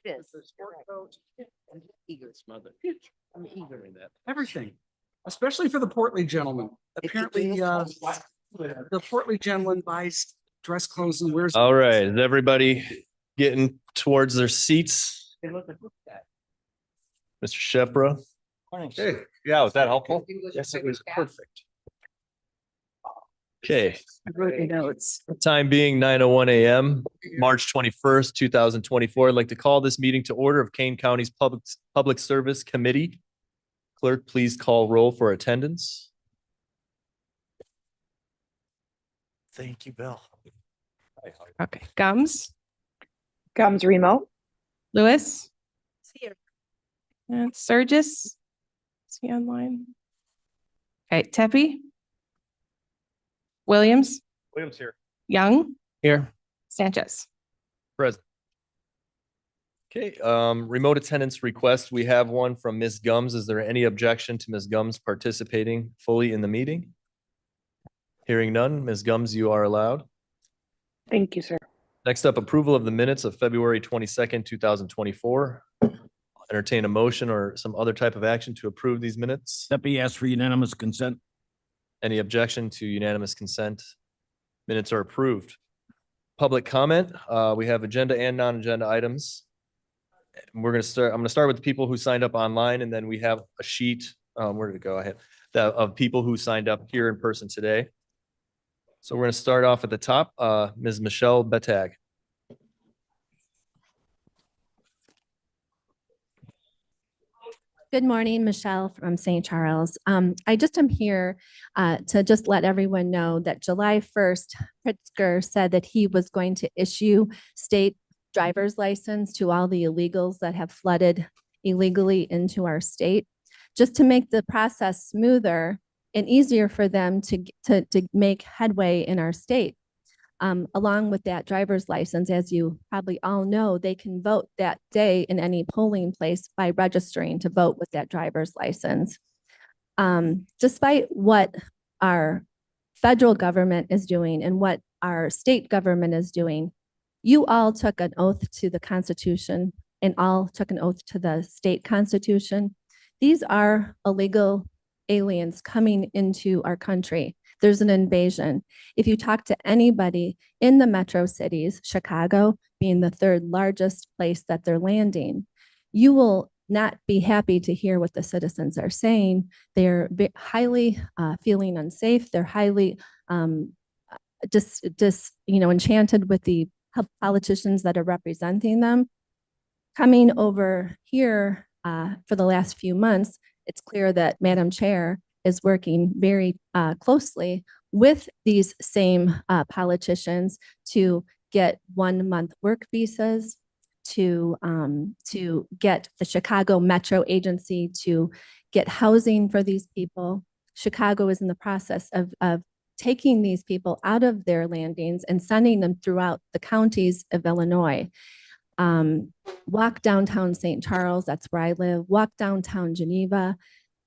It is. The sport coat. I'm eager. Smother. I'm eager. Everything, especially for the portly gentleman. Apparently, the portly gentleman buys dress clothes and wears. All right, is everybody getting towards their seats? They look like that. Mr. Shepra? Hey, Yeah, was that helpful? yes, it was perfect. Okay, I wrote your notes. time being 9:01 a.m., March 21st, 2024. I'd like to call this meeting to order of Kane County's Public Service Committee. Clerk, please call roll for attendance. Thank you, Bill. Okay, Gums, Comes Remo. Lewis, Here. and Surgis. Is he online? Okay, Tepe. Williams, Williams here. Young, Here. Sanchez. Present. Okay, remote attendance request. We have one from Ms. Gums. Is there any objection to Ms. Gums participating fully in the meeting? Hearing none, Ms. Gums, you are allowed. Thank you, sir. Next up, approval of the minutes of February 22nd, 2024. Entertain a motion or some other type of action to approve these minutes. Steppy asks for unanimous consent. Any objection to unanimous consent? Minutes are approved. Public comment. We have agenda and non-agenda items. I'm gonna start with the people who signed up online, and then we have a sheet. Where did it go? I had that of people who signed up here in person today. So we're gonna start off at the top. Ms. Michelle Betag. Good morning, Michelle from St. Charles. I just am here to just let everyone know that July 1st, Pritzker said that he was going to issue state driver's license to all the illegals that have flooded illegally into our state, just to make the process smoother and easier for them to make headway in our state. Along with that driver's license, as you probably all know, they can vote that day in any polling place by registering to vote with that driver's license. Despite what our federal government is doing and what our state government is doing, you all took an oath to the Constitution and all took an oath to the state Constitution. These are illegal aliens coming into our country. There's an invasion. If you talk to anybody in the metro cities, Chicago being the third largest place that they're landing, you will not be happy to hear what the citizens are saying. They're highly feeling unsafe. They're highly enchanted with the politicians that are representing them. Coming over here for the last few months, it's clear that Madam Chair is working very closely with these same politicians to get 1 month work visas, to get the Chicago Metro Agency to get housing for these people. Chicago is in the process of taking these people out of their landings and sending them throughout the counties of Illinois. Walk downtown St. Charles, that's where I live. Walk downtown Geneva.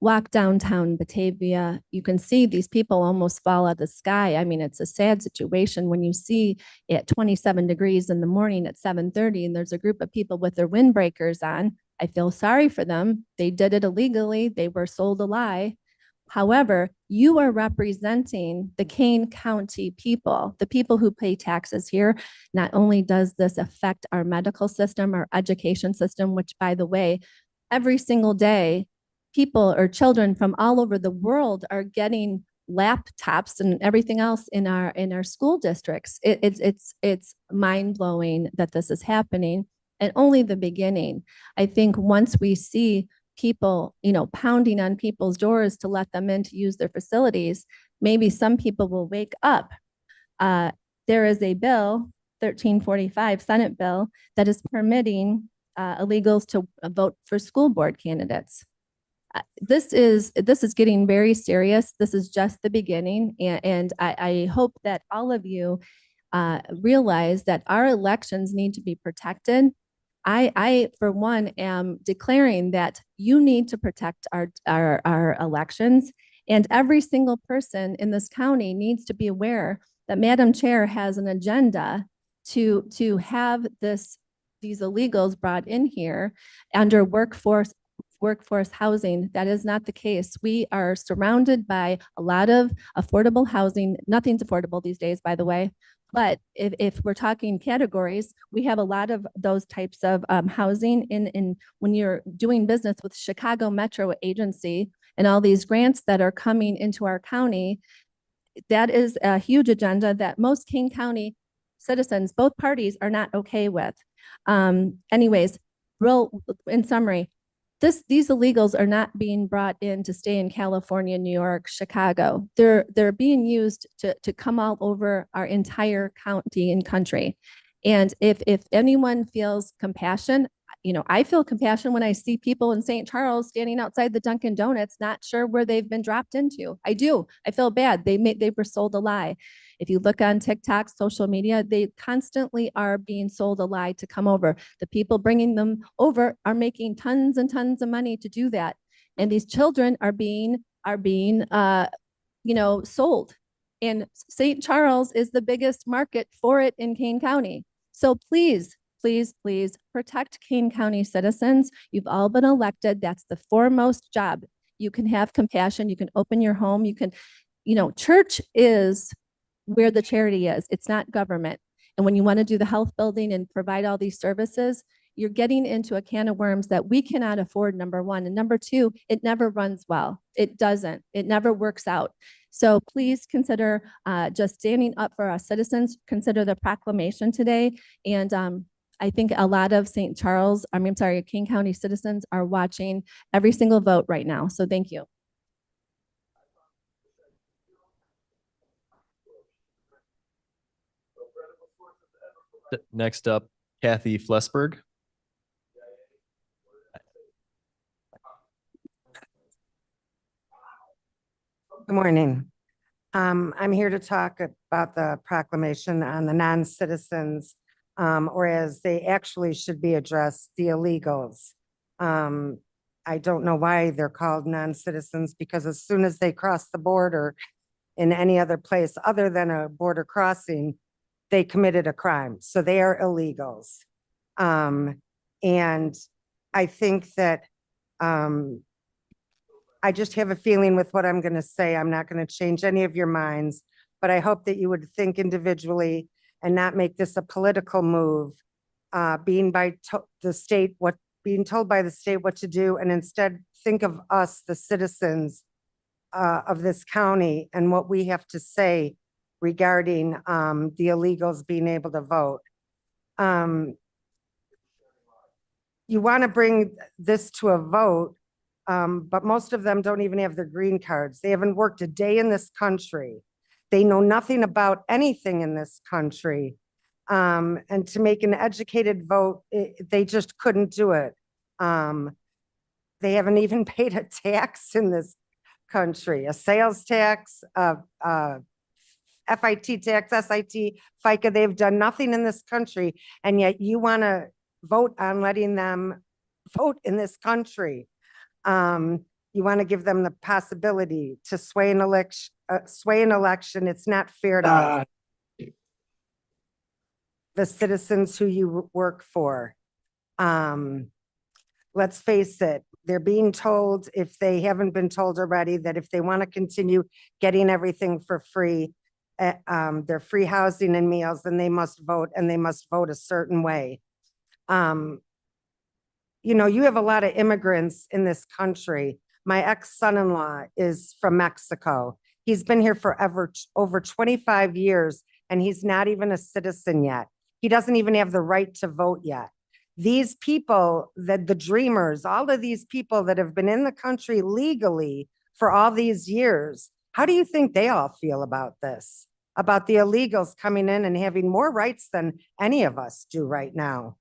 Walk downtown Batavia, you can see these people almost fall out of the sky. I mean, it's a sad situation when you see at 27 degrees in the morning at 7:30 and there's a group of people with their windbreakers on. I feel sorry for them. They did it illegally. They were sold a lie. However, you are representing the Kane County people, the people who pay taxes here. Not only does this affect our medical system, our education system, which by the way, every single day, people or children from all over the world are getting laptops and everything else in our school districts. It's mind-blowing that this is happening, and only the beginning. I think once we see people, pounding on people's doors to let them in to use their facilities, maybe some people will wake up. There is a bill, 1345 Senate bill, that is permitting illegals to vote for school board candidates. This is getting very serious. This is just the beginning. And I hope that all of you realize that our elections need to be protected. I, for one, am declaring that you need to protect our elections. And every single person in this county needs to be aware that Madam Chair has an agenda to have this these illegals brought in here under workforce housing. That is not the case. We are surrounded by a lot of affordable housing. Nothing's affordable these days, by the way. But if we're talking categories, we have a lot of those types of housing in when you're doing business with Chicago Metro Agency and all these grants that are coming into our county. That is a huge agenda that most King County citizens, both parties, are not okay with. Anyways, in summary, these illegals are not being brought in to stay in California, New York, Chicago. They're being used to come all over our entire county and country. And if anyone feels compassion, I feel compassion when I see people in St. Charles standing outside the Dunkin' Donuts, not sure where they've been dropped into. I do. I feel bad. They were sold a lie. If you look on TikTok, social media, they constantly are being sold a lie to come over. The people bringing them over are making tons and tons of money to do that. And these children are being sold. And St. Charles is the biggest market for it in Kane County. So please protect Kane County citizens. You've all been elected. That's the foremost job. You can have compassion. You can open your home. You can, church is where the charity is. It's not government. And when you want to do the health building and provide all these services, you're getting into a can of worms that we cannot afford, number one. And number two, it never runs well. It doesn't. It never works out. So please consider just standing up for our citizens. Consider the proclamation today. And I think a lot of King County citizens are watching every single vote right now. So thank you. Next up, Kathy Flesberg. Good morning. I'm here to talk about the proclamation on the non-citizens, or as they actually should be addressed, the illegals. I don't know why they're called non-citizens, because as soon as they cross the border in any other place other than a border crossing, they committed a crime. So they are illegals. And I think that I just have a feeling with what I'm going to say, I'm not going to change any of your minds, but I hope that you would think individually and not make this a political move, being told by the state what to do, and instead think of us, the citizens of this county, and what we have to say regarding the illegals being able to vote. You want to bring this to a vote, but most of them don't even have their green cards. They haven't worked a day in this country. They know nothing about anything in this country. And to make an educated vote, they just couldn't do it. They haven't even paid a tax in this country, a sales tax, FIT tax, SIT, FICA. They've done nothing in this country, and yet you want to vote on letting them vote in this country. You want to give them the possibility to sway an election. It's not fair to us, the citizens who you work for. Let's face it, they're being told, if they haven't been told already, that if they want to continue getting everything for free, their free housing and meals, then they must vote, and they must vote a certain way. You have a lot of immigrants in this country. My ex-son-in-law is from Mexico. He's been here for over 25 years, and he's not even a citizen yet. He doesn't even have the right to vote yet. These people, the dreamers, all of these people that have been in the country legally for all these years, how do you think they all feel about this? About the illegals coming in and having more rights than any of us do right now?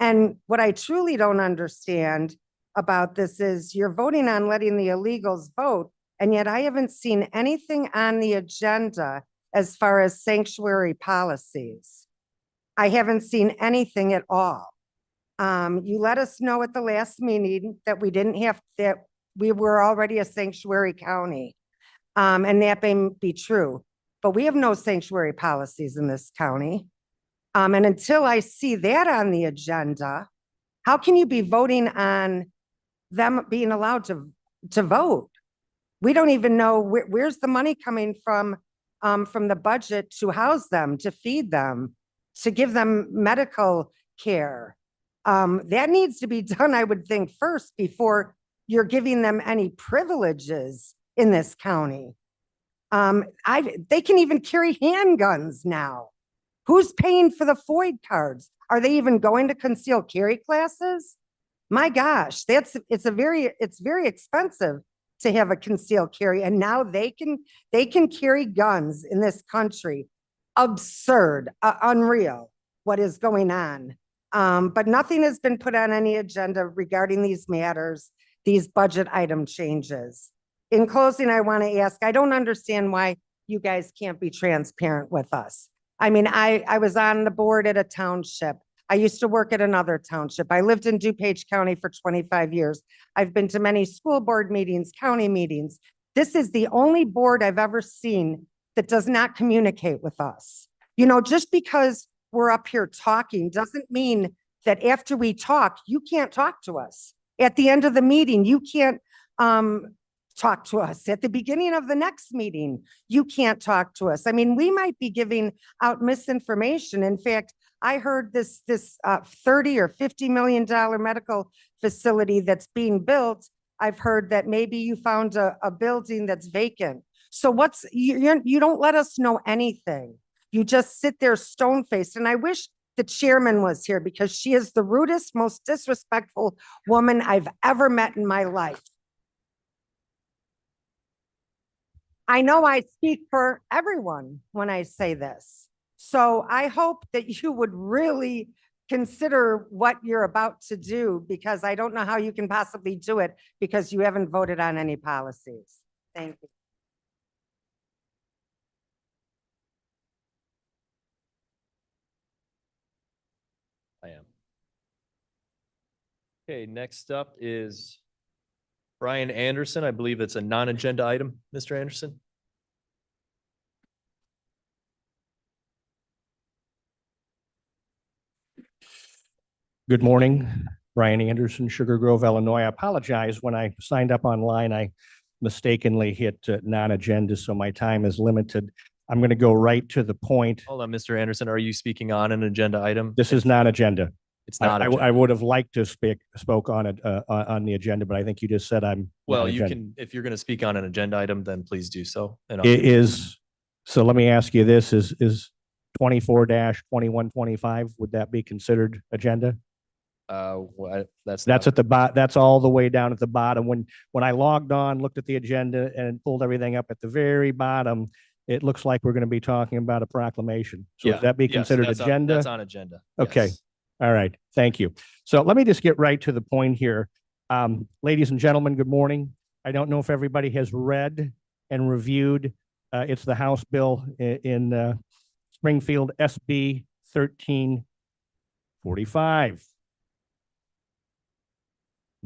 And what I truly don't understand about this is you're voting on letting the illegals vote, and yet I haven't seen anything on the agenda as far as sanctuary policies. I haven't seen anything at all. You let us know at the last meeting that that we were already a sanctuary county, and that may be true, but we have no sanctuary policies in this county. And until I see that on the agenda, how can you be voting on them being allowed to vote? We don't even know where's the money coming from the budget to house them, to feed them, to give them medical care. That needs to be done, I would think, first before you're giving them any privileges in this county. They can even carry handguns now. Who's paying for the FOID cards? Are they even going to concealed carry classes? My gosh, it's very expensive to have a concealed carry, and now they can carry guns in this country. Absurd, unreal what is going on. But nothing has been put on any agenda regarding these matters, these budget item changes. In closing, I want to ask, I don't understand why you guys can't be transparent with us. I mean, I was on the board at a township. I used to work at another township. I lived in DuPage County for 25 years. I've been to many school board meetings, county meetings. This is the only board I've ever seen that does not communicate with us. You know, just because we're up here talking doesn't mean that after we talk, you can't talk to us. At the end of the meeting, you can't talk to us. At the beginning of the next meeting, you can't talk to us. I mean, we might be giving out misinformation. In fact, I heard this $30 or $50 million medical facility that's being built. I've heard that maybe you found a building that's vacant. So you don't let us know anything. You just sit there stone-faced. And I wish the chairman was here, because she is the rudest, most disrespectful woman I've ever met in my life. I know I speak for everyone when I say this. So I hope that you would really consider what you're about to do, because I don't know how you can possibly do it because you haven't voted on any policies. Thank you. I am. Okay, next up is Brian Anderson. I believe it's a non-agenda item, Mr. Anderson. Good morning, Brian Anderson, Sugar Grove, Illinois. I apologize. When I signed up online, I mistakenly hit non-agenda, so my time is limited. I'm going to go right to the point. Hold on, Mr. Anderson. Are you speaking on an agenda item? This is non-agenda. It's not. I would have liked to spoke on it on the agenda, but I think you just said I'm. Well, you non-agenda. can, if you're going to speak on an agenda item, then please do so. And I'll- It is, so let me ask you this, is 24-2125, would that be considered agenda? That's That's at the that's all the way down at the bottom. When I logged on, looked at the agenda and pulled everything up at the very bottom, it looks like we're going to be talking about a proclamation. So would that be considered agenda? That's on agenda. Okay. Yes. All right. Thank you. So let me just get right to the point here. Ladies and gentlemen, good morning. I don't know if everybody has read and reviewed. It's the House bill in Springfield, SB 1345.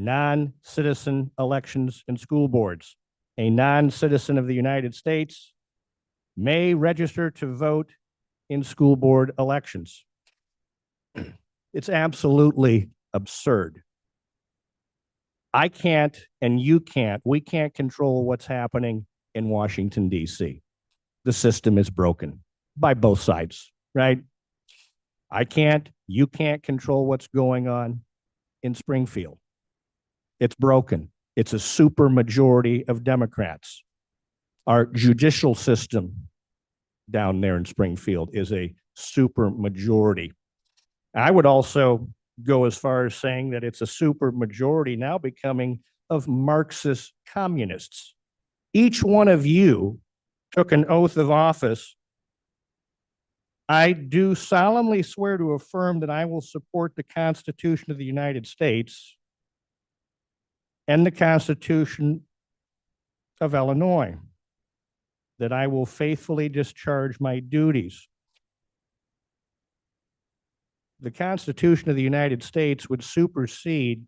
Non-citizen elections and school boards. A non-citizen of the United States may register to vote in school board elections. It's absolutely absurd. I can't, and you can't, we can't control what's happening in Washington, D.C. The system is broken by both sides, right? I can't, you can't control what's going on in Springfield. It's broken. It's a super majority of Democrats. Our judicial system down there in Springfield is a super majority. I would also go as far as saying that it's a super majority now becoming of Marxist communists. Each one of you took an oath of office. I do solemnly swear to affirm that I will support the Constitution of the United States and the Constitution of Illinois, that I will faithfully discharge my duties. The Constitution of the United States would supersede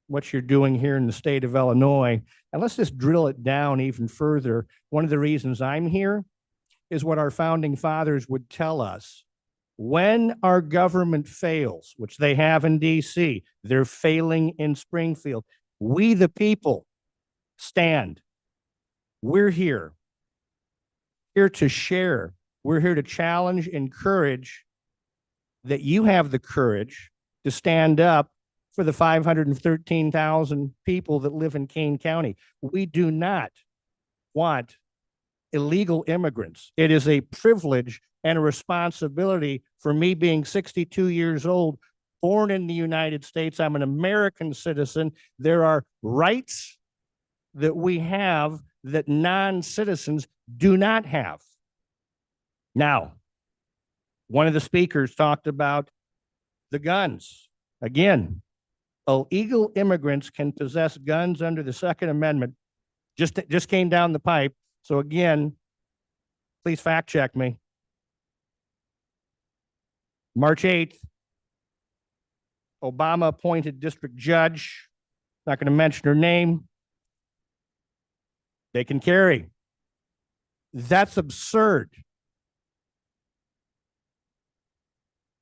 what you're doing here in the state of Illinois. And let's just drill it down even further. One of the reasons I'm here is what our founding fathers would tell us When our government fails, which they have in DC, they're failing in Springfield. We, the people, stand. We're here to share. We're here to challenge, encourage that you have the courage to stand up for the 513,000 people that live in Kane County. We do not want illegal immigrants. It is a privilege and a responsibility for me being 62 years old, born in the United States. I'm an American citizen. There are rights that we have that non-citizens do not have. Now, one of the speakers talked about the guns. Again, illegal immigrants can possess guns under the Second Amendment. Just came down the pipe. So again, please fact check me. March 8th, Obama appointed district judge, not going to mention her name. They can carry. That's absurd.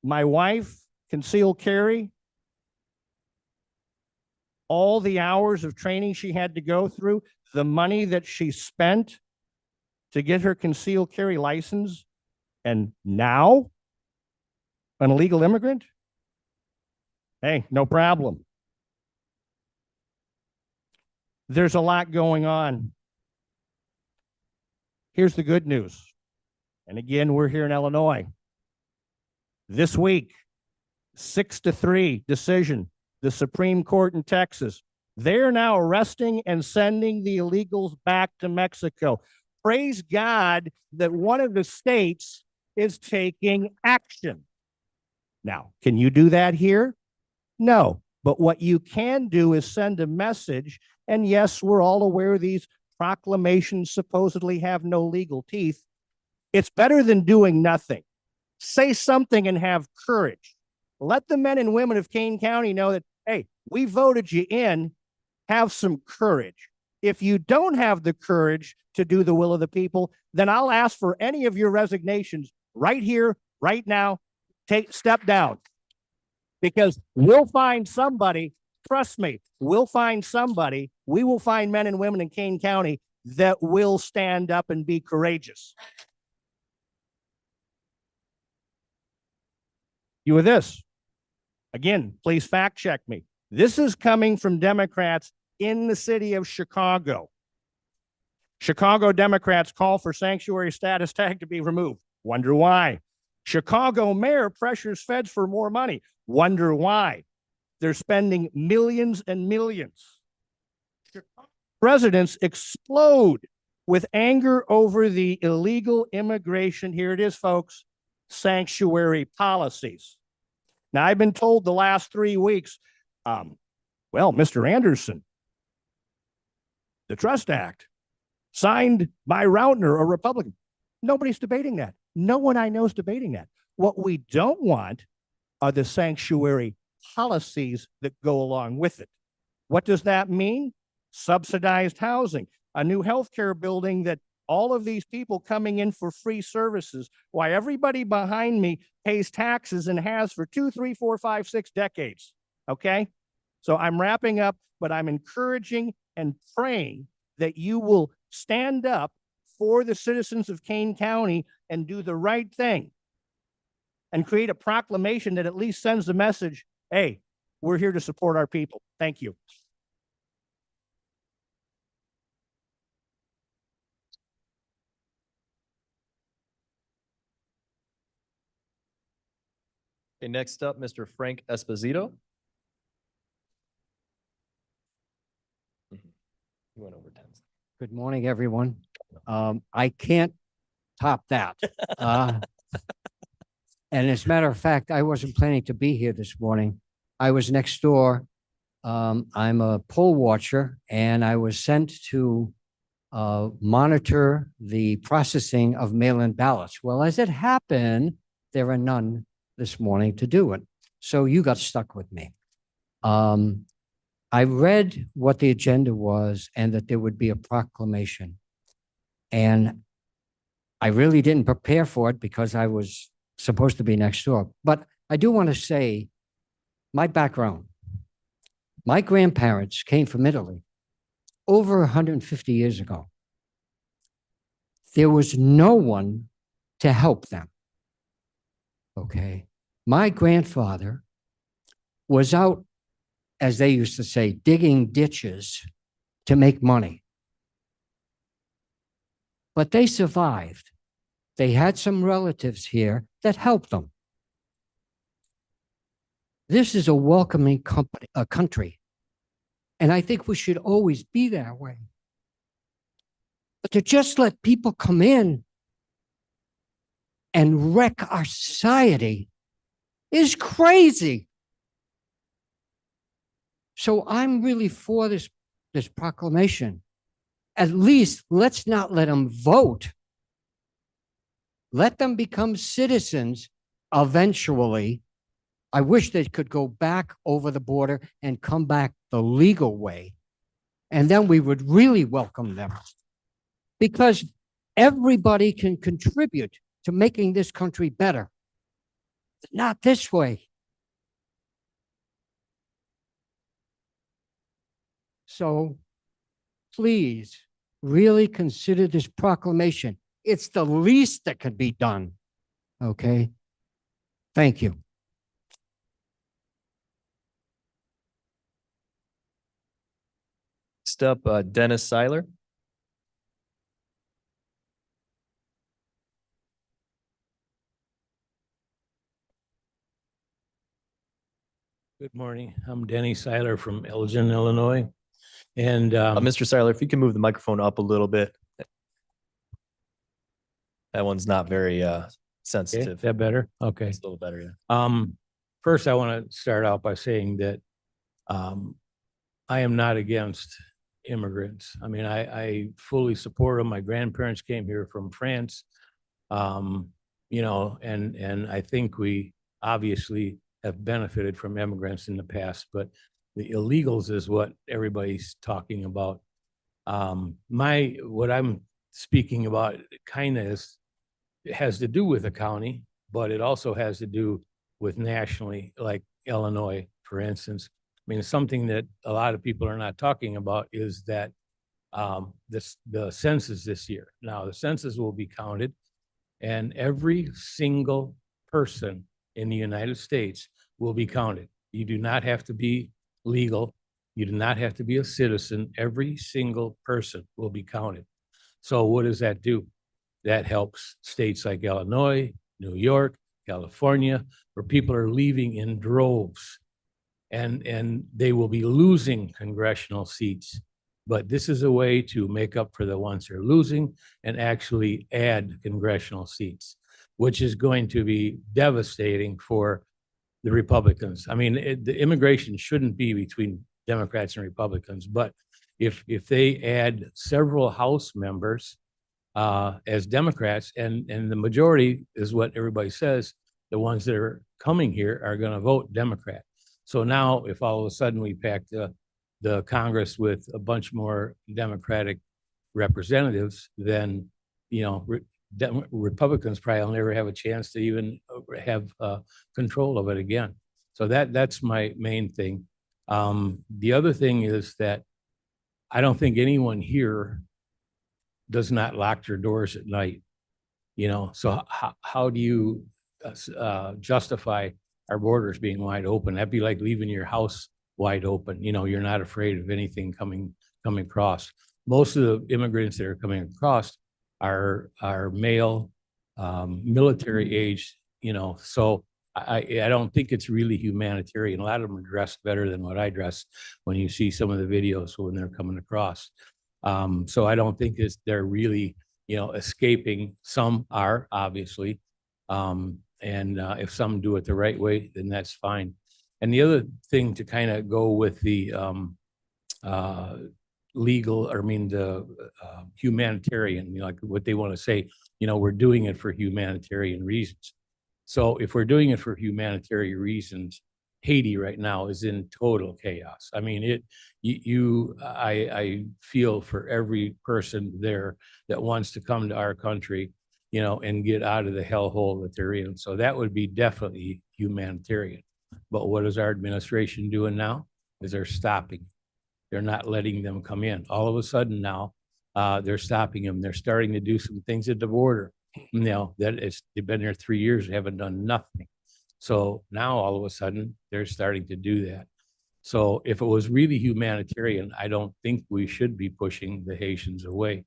My wife, concealed carry, all the hours of training she had to go through, the money that she spent to get her concealed carry license, and now an illegal immigrant? Hey, no problem. There's a lot going on. Here's the good news. And again, we're here in Illinois. This week, 6-3 decision, the Supreme Court in Texas. They're now arresting and sending the illegals back to Mexico. Praise God that one of the states is taking action. Now, can you do that here? No. But what you can do is send a message. And yes, we're all aware these proclamations supposedly have no legal teeth. It's better than doing nothing. Say something and have courage. Let the men and women of Kane County know that, hey, we voted you in. Have some courage. If you don't have the courage to do the will of the people, then I'll ask for any of your resignations right here, right now. Step down. Because we'll find somebody, trust me, we'll find somebody, we will find men and women in Kane County that will stand up and be courageous. You with this? Again, please fact check me. This is coming from Democrats in the city of Chicago. Chicago Democrats call for sanctuary status tag to be removed. Wonder why? Chicago mayor pressures feds for more money. Wonder why? They're spending millions and millions. Residents explode with anger over the illegal immigration. Here it is, folks. Sanctuary policies. Now, I've been told the last 3 weeks, well, Mr. Anderson, the Trust Act, signed by Rautner, a Republican. Nobody's debating that. No one I know is debating that. What we don't want are the sanctuary policies that go along with it. What does that mean? Subsidized housing, a new healthcare building that all of these people coming in for free services, why everybody behind me pays taxes and has for 2, 3, 4, 5, 6 decades. Okay? So I'm wrapping up, but I'm encouraging and praying that you will stand up for the citizens of Kane County and do the right thing and create a proclamation that at least sends the message, hey, we're here to support our people. Thank you. Okay, next up, Mr. Frank Esposito. You went over 10. Good morning, everyone. I can't top that. And as a matter of fact, I wasn't planning to be here this morning. I was next door. I'm a poll watcher, and I was sent to monitor the processing of mail-in ballots. Well, as it happened, there are none this morning to do it. So you got stuck with me. I read what the agenda was and that there would be a proclamation. And I really didn't prepare for it because I was supposed to be next door. But I do want to say my background. My grandparents came from Italy over 150 years ago. There was no one to help them. Okay. My grandfather was out, as they used to say, digging ditches to make money. But they survived. They had some relatives here that helped them. This is a welcoming country. And I think we should always be that way. But to just let people come in and wreck our society is crazy. So I'm really for this proclamation. At least let's not let them vote. Let them become citizens eventually. I wish they could go back over the border and come back the legal way. And then we would really welcome them. Because everybody can contribute to making this country better. Not this way. So please really consider this proclamation. It's the least that could be done. Okay? Thank you. Next up, Dennis Seiler. Good morning. I'm Denny Seiler from Elgin, Illinois. And Mr. Seiler, if you can move the microphone up a little bit. That one's not very okay, sensitive. is that better? Okay. It's a little better, yeah. First, I want to start out by saying that I am not against immigrants. I mean, I fully support them. My grandparents came here from France. You know, and I think we obviously have benefited from immigrants in the past, but the illegals is what everybody's talking about. What I'm speaking about kind of has to do with the county, but it also has to do with nationally, like Illinois, for instance. I mean, something that a lot of people are not talking about is that the census this year. Now, the census will be counted, and every single person in the United States will be counted. You do not have to be legal. You do not have to be a citizen. Every single person will be counted. So what does that do? That helps states like Illinois, New York, California, where people are leaving in droves, and they will be losing congressional seats. But this is a way to make up for the ones they're losing and actually add congressional seats, which is going to be devastating for the Republicans. I mean, the immigration shouldn't be between Democrats and Republicans, but if they add several House members as Democrats, and the majority is what everybody says, the ones that are coming here are going to vote Democrat. So now, if all of a sudden we pack the Congress with a bunch more Democratic representatives, then you know Republicans probably will never have a chance to even have control of it again. So that's my main thing. The other thing is that I don't think anyone here does not lock their doors at night. You know, so how do you justify our borders being wide open? That'd be like leaving your house wide open. You know, you're not afraid of anything coming across. Most of the immigrants that are coming across are male, military age, you know, so I don't think it's really humanitarian. A lot of them are dressed better than what I dress when you see some of the videos when they're coming across. So I don't think they're really, you know, escaping. Some are, obviously. And if some do it the right way, then that's fine. And the other thing to kind of go with the the humanitarian, you know, like what they want to say, you know, we're doing it for humanitarian reasons. So if we're doing it for humanitarian reasons, Haiti right now is in total chaos. I mean, I feel for every person there that wants to come to our country and get out of the hellhole that they're in. So that would be definitely humanitarian. But what is our administration doing now? Is they're stopping. They're not letting them come in. All of a sudden now, they're stopping them. They're starting to do some things at the border. They've been there 3 years, haven't done nothing. So now all of a sudden, they're starting to do that. So if it was really humanitarian, I don't think we should be pushing the Haitians away.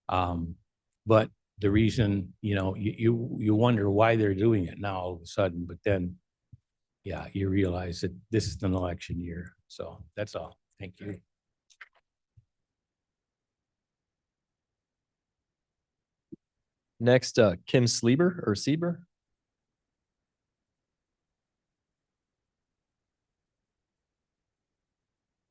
But the reason, you wonder why they're doing it now all of a sudden, but then, yeah, you realize that this is an election year. So that's all. Thank you. Next, Kim Sleeber or Sieber.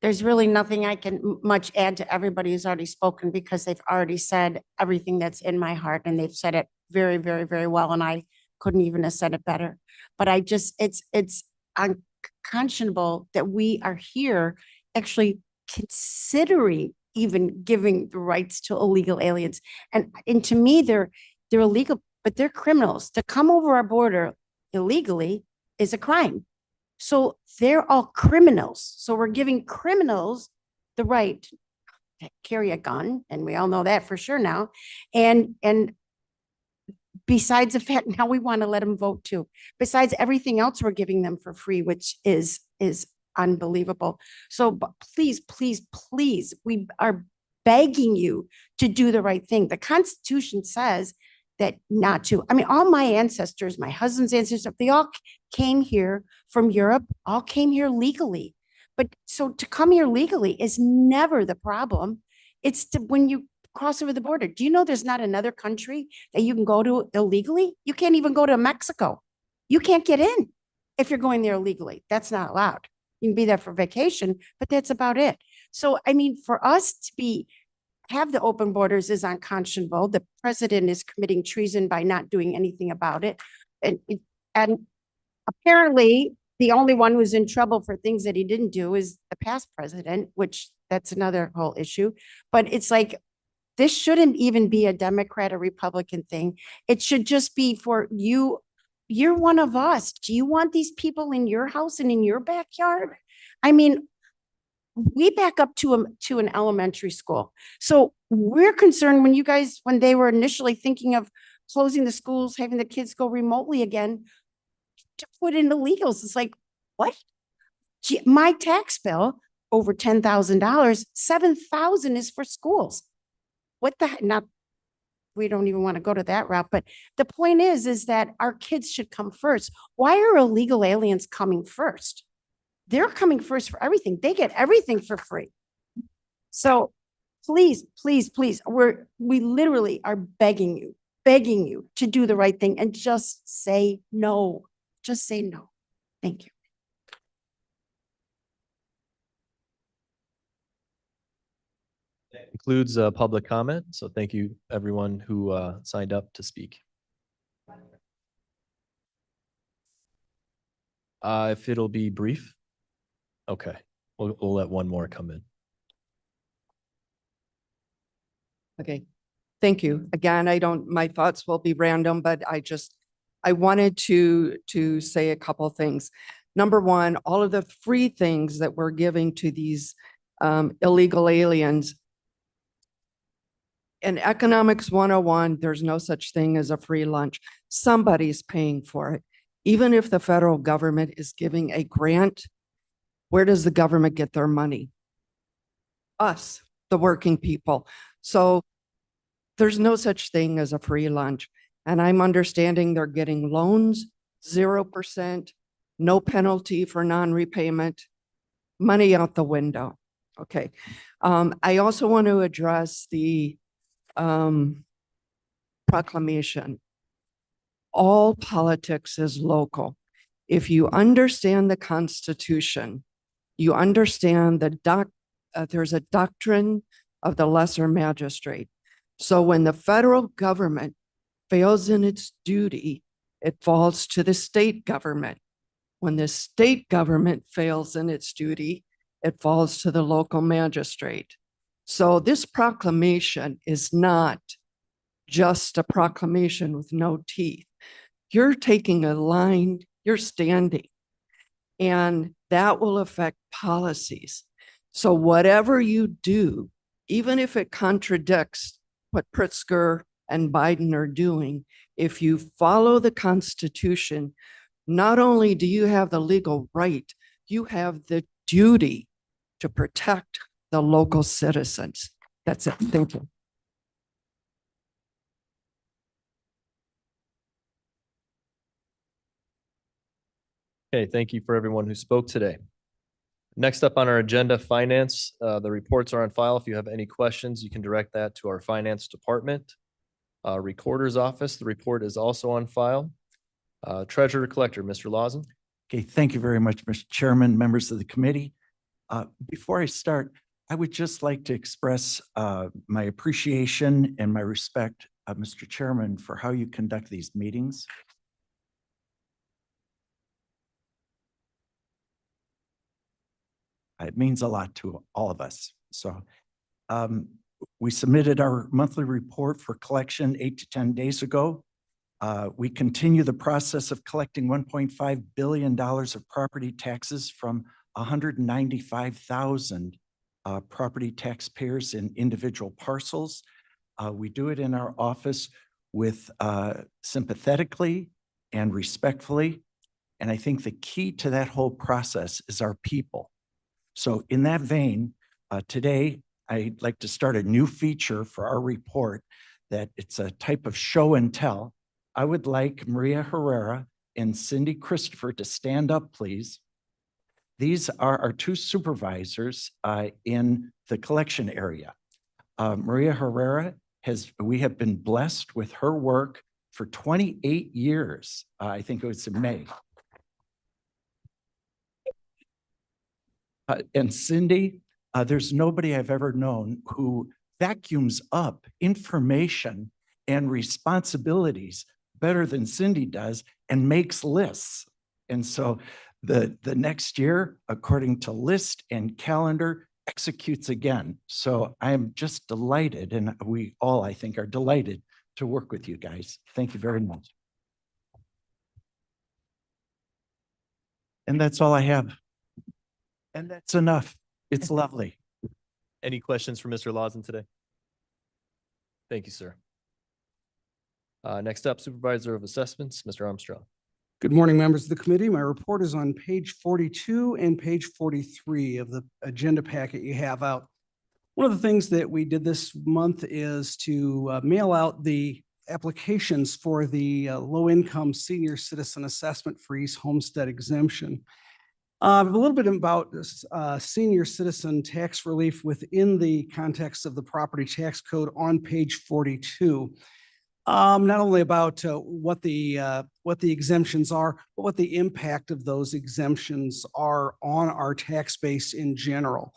There's really nothing I can much add to everybody who's already spoken because they've already said everything that's in my heart and they've said it very, very, very well. And I couldn't even have said it better. But it's unconscionable that we are here actually considering even giving the rights to illegal aliens. And to me, they're illegal, but they're criminals. To come over our border illegally is a crime. So they're all criminals. So we're giving criminals the right to carry a gun, and we all know that for sure now. And besides the fact, now we want to let them vote too. Besides everything else we're giving them for free, which is unbelievable. So please, please, please, we are begging you to do the right thing. The Constitution says that not to. I mean, all my ancestors, my husband's ancestors, they all came here from Europe, all came here legally. But so to come here legally is never the problem. It's when you cross over the border. Do you know there's not another country that you can go to illegally? You can't even go to Mexico. You can't get in if you're going there illegally. That's not allowed. You can be there for vacation, but that's about it. So, I mean, for us to have the open borders is unconscionable. The president is committing treason by not doing anything about it. And apparently the only one who's in trouble for things that he didn't do is the past president, which that's another whole issue. But it's like, this shouldn't even be a Democrat or Republican thing. It should just be for you. You're one of us. Do you want these people in your house and in your backyard? I mean, we back up to an elementary school. So we're concerned when they were initially thinking of closing the schools, having the kids go remotely again, to put in illegals. It's like, what? Gee, my tax bill over $10,000, $7,000 is for schools. What the heck? Not, we don't even want to go to that route. But the point is that our kids should come first. Why are illegal aliens coming first? They're coming first for everything. They get everything for free. So please, please, please, we literally are begging you to do the right thing and just say no. Just say no. Thank you. That concludes public comment. So thank you everyone who signed up to speak. If it'll be brief. Okay, we'll let one more come in. Okay, thank you. Again, my thoughts will be random, but I wanted to say a couple things. Number one, all of the free things that we're giving to these illegal aliens. In Economics 101, there's no such thing as a free lunch. Somebody's paying for it. Even if the federal government is giving a grant, where does the government get their money? Us, the working people. So there's no such thing as a free lunch. And I'm understanding they're getting loans, 0%, no penalty for non-repayment, money out the window. Okay. I also want to address the proclamation. All politics is local. If you understand the Constitution, you understand there's a doctrine of the lesser magistrate. So when the federal government fails in its duty, it falls to the state government. When the state government fails in its duty, it falls to the local magistrate. So this proclamation is not just a proclamation with no teeth. You're taking a line, you're standing, and that will affect policies. So whatever you do, even if it contradicts what Pritzker and Biden are doing, if you follow the Constitution, not only do you have the legal right, you have the duty to protect the local citizens. That's it. Thank you. Okay, thank you for everyone who spoke today. Next up on our agenda, finance. The reports are on file. If you have any questions, you can direct that to our finance department. Recorder's office, the report is also on file. Treasurer collector, Mr. Lawson. Okay, thank you very much, Mr. Chairman, members of the committee. Before I start, I would just like to express my appreciation and my respect, Mr. Chairman, for how you conduct these meetings. It means a lot to all of us. So we submitted our monthly report for collection 8 to 10 days ago. We continue the process of collecting $1.5 billion of property taxes from 195,000 property taxpayers in individual parcels. We do it in our office with sympathetically and respectfully. And I think the key to that whole process is our people. So in that vein, today, I'd like to start a new feature for our report that it's a type of show and tell. I would like Maria Herrera and Cindy Christopher to stand up, please. These are our two supervisors in the collection area. Maria Herrera we have been blessed with her work for 28 years. I think it was in May. And Cindy, there's nobody I've ever known who vacuums up information and responsibilities better than Cindy does and makes lists. And so the next year, according to list and calendar, executes again. So I am just delighted, and we all, I think, are delighted to work with you guys. Thank you very much. And that's all I have. And that's enough. It's lovely. Any questions for Mr. Lawson today? Thank you, sir. Next up, Supervisor of Assessments, Mr. Armstrong. Good morning, members of the committee. My report is on page 42 and page 43 of the agenda packet you have out. One of the things that we did this month is to mail out the applications for the low-income senior citizen assessment freeze homestead exemption. A little bit about senior citizen tax relief within the context of the property tax code on page 42. Not only about what the exemptions are, but what the impact of those exemptions are on our tax base in general.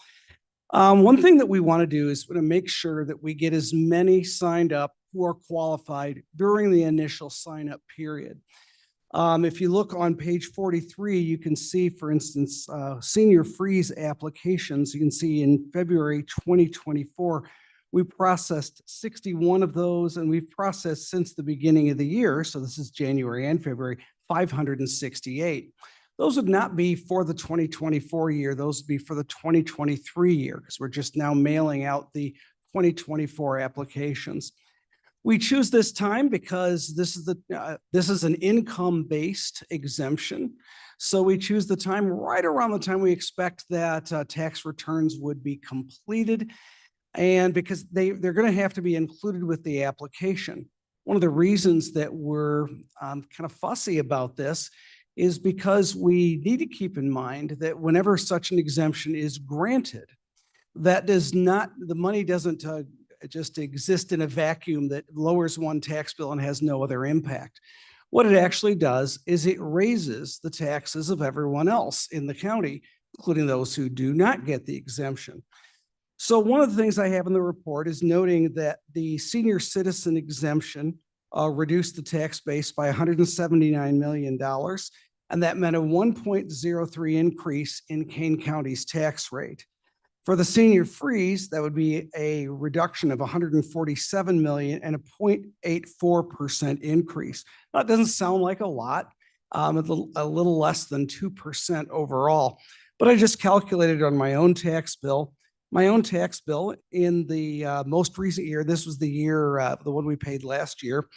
One thing that we want to do is to make sure that we get as many signed up who are qualified during the initial sign up period. If you look on page 43, you can see, for instance, senior freeze applications. You can see in February 2024, we processed 61 of those, and we've processed since the beginning of the year, so this is January and February, 568. Those would not be for the 2024 year. Those would be for the 2023 year, because we're just now mailing out the 2024 applications. We choose this time because this is an income-based exemption. So we choose the time right around the time we expect that tax returns would be completed, and because they're going to have to be included with the application. One of the reasons that we're kind of fussy about this is because we need to keep in mind that whenever such an exemption is granted, that does not, the money doesn't just exist in a vacuum that lowers one tax bill and has no other impact. What it actually does is it raises the taxes of everyone else in the county, including those who do not get the exemption. So one of the things I have in the report is noting that the senior citizen exemption reduced the tax base by $179 million, and that meant a 1.03 increase in Kane County's tax rate. For the senior freeze, that would be a reduction of 147 million and a 0.84% increase. Now, it doesn't sound like a lot, a little less than 2% overall, but I just calculated on my own tax bill. My own tax bill in the most recent year, this was the year, the one we paid last year,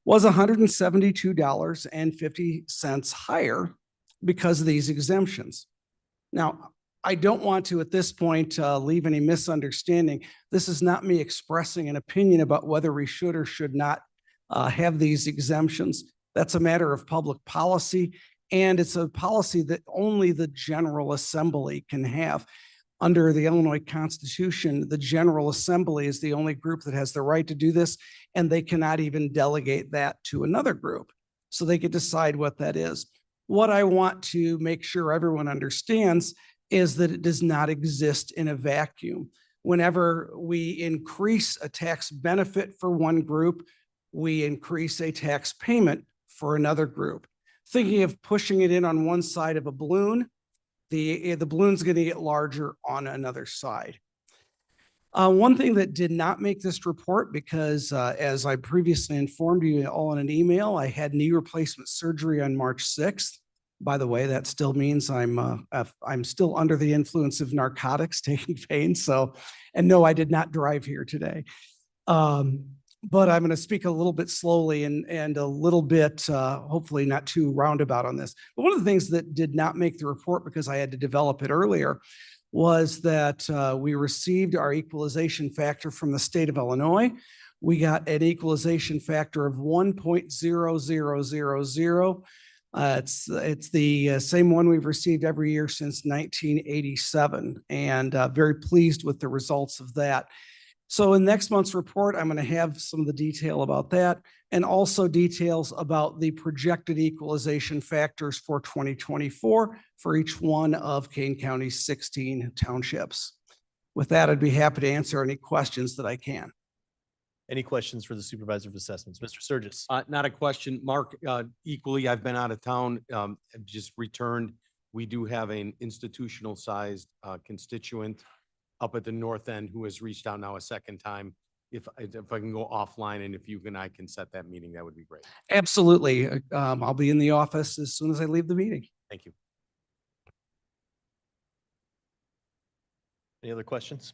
was $172.50 higher because of these exemptions. Now, I don't want to, at this point, leave any misunderstanding. This is not me expressing an opinion about whether we should or should not have these exemptions. That's a matter of public policy, and it's a policy that only the General Assembly can have. Under the Illinois Constitution, the General Assembly is the only group that has the right to do this, and they cannot even delegate that to another group. So they could decide what that is. What I want to make sure everyone understands is that it does not exist in a vacuum. Whenever we increase a tax benefit for one group, we increase a tax payment for another group. Thinking of pushing it in on one side of a balloon, the balloon's going to get larger on another side. One thing that did not make this report, because as I previously informed you all in an email, I had knee replacement surgery on March 6th. By the way, that still means I'm still under the influence of narcotics, taking pain. So, and no, I did not drive here today. But I'm going to speak a little bit slowly and a little bit, hopefully not too roundabout on this. But one of the things that did not make the report, because I had to develop it earlier, was that we received our equalization factor from the state of Illinois. We got an equalization factor of 1.0000. It's the same one we've received every year since 1987, and very pleased with the results of that. So in next month's report, I'm going to have some of the detail about that, and also details about the projected equalization factors for 2024 for each one of Kane County's 16 townships. With that, I'd be happy to answer any questions that I can. Any questions for the Supervisor of Assessments? Mr. Sturgis? Not a question. Mark, equally, I've been out of town, have just returned. We do have an institutional sized constituent up at the north end who has reached out now a second time. If I can go offline and if you and I can set that meeting, that would be great. Absolutely. I'll be in the office as soon as I leave the meeting. Thank you. Any other questions?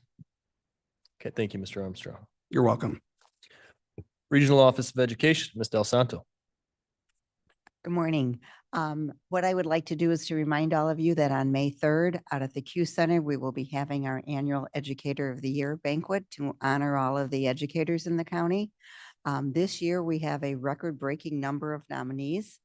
Okay, thank you, Mr. Armstrong. You're welcome. Regional Office of Education, Ms. Del Santo. Good morning. What I would like to do is to remind all of you that on May 3rd, out at the Q Center, we will be having our annual Educator of the Year banquet to honor all of the educators in the county. This year, we have a record-breaking number of nominees.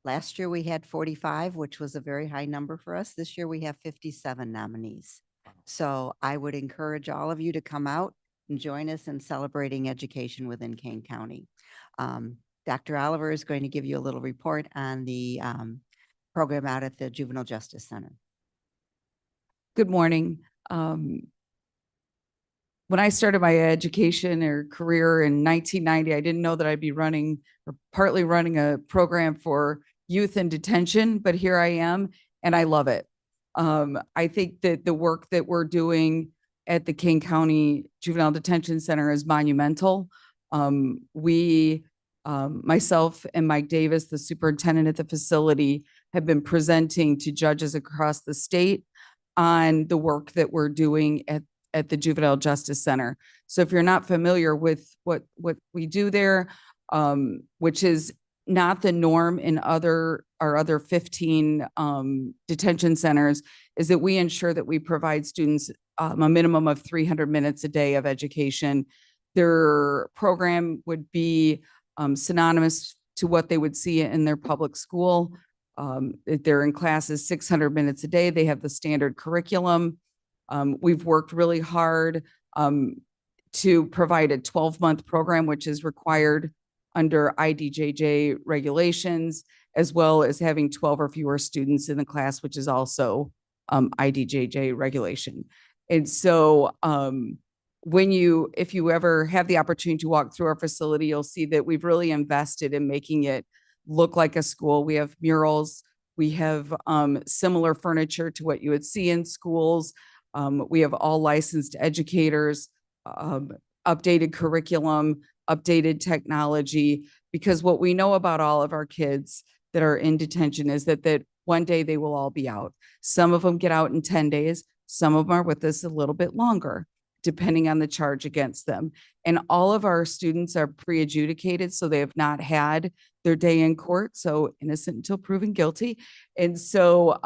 Last year, we had 45, which was a very high number for us. This year, we have 57 nominees. So I would encourage all of you to come out and join us in celebrating education within Kane County. Dr. Oliver is going to give you a little report on the program out at the Juvenile Justice Center. Good morning. When I started my education or career in 1990, I didn't know that I'd be running or partly running a program for youth in detention, but here I am and I love it. I think that the work that we're doing at the Kane County Juvenile Detention Center is monumental. Myself and Mike Davis, the superintendent at the facility, have been presenting to judges across the state on the work that we're doing at the Juvenile Justice Center. So if you're not familiar with what we do there, which is not the norm in our other 15 detention centers, is that we ensure that we provide students a minimum of 300 minutes a day of education. Their program would be synonymous to what they would see in their public school. If they're in classes 600 minutes a day, they have the standard curriculum. We've worked really hard to provide a 12-month program, which is required under IDJJ regulations, as well as having 12 or fewer students in the class, which is also IDJJ regulation. And so if you ever have the opportunity to walk through our facility, you'll see that we've really invested in making it look like a school. We have murals, we have similar furniture to what you would see in schools. We have all licensed educators, updated curriculum, updated technology, because what we know about all of our kids that are in detention is that one day they will all be out. Some of them get out in 10 days. Some of them are with us a little bit longer, depending on the charge against them. And all of our students are pre-adjudicated, so they have not had their day in court, so innocent until proven guilty. And so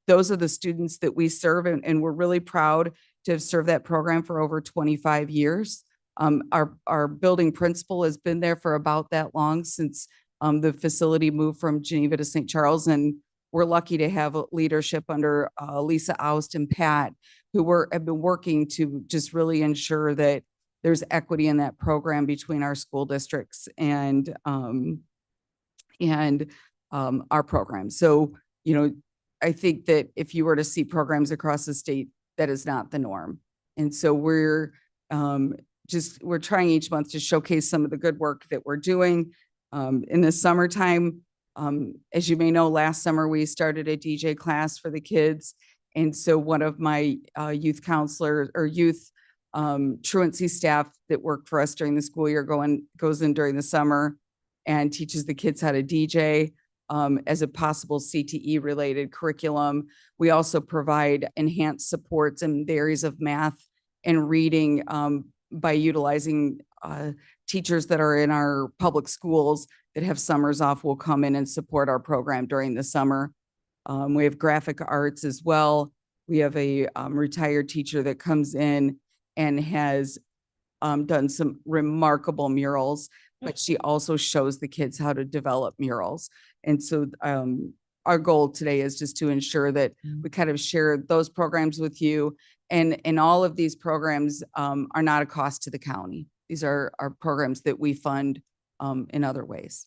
those are the students that we serve, and we're really proud to have served that program for over 25 years. Our building principal has been there for about that long, since the facility moved from Geneva to St. Charles, and we're lucky to have leadership under Lisa Aust and Pat, who have been working to just really ensure that there's equity in that program between our school districts and our program. So, you know, I think that if you were to see programs across the state, that is not the norm. And so we're trying each month to showcase some of the good work that we're doing. In the summertime, as you may know, last summer we started a DJ class for the kids. And so one of my youth counselors or youth truancy staff that work for us during the school year goes in during the summer and teaches the kids how to DJ as a possible CTE related curriculum. We also provide enhanced supports in the areas of math and reading by utilizing teachers that are in our public schools that have summers off will come in and support our program during the summer. We have graphic arts as well. We have a retired teacher that comes in and has done some remarkable murals, but she also shows the kids how to develop murals. And so our goal today is just to ensure that we kind of share those programs with you. And all of these programs are not a cost to the county. These are programs that we fund in other ways.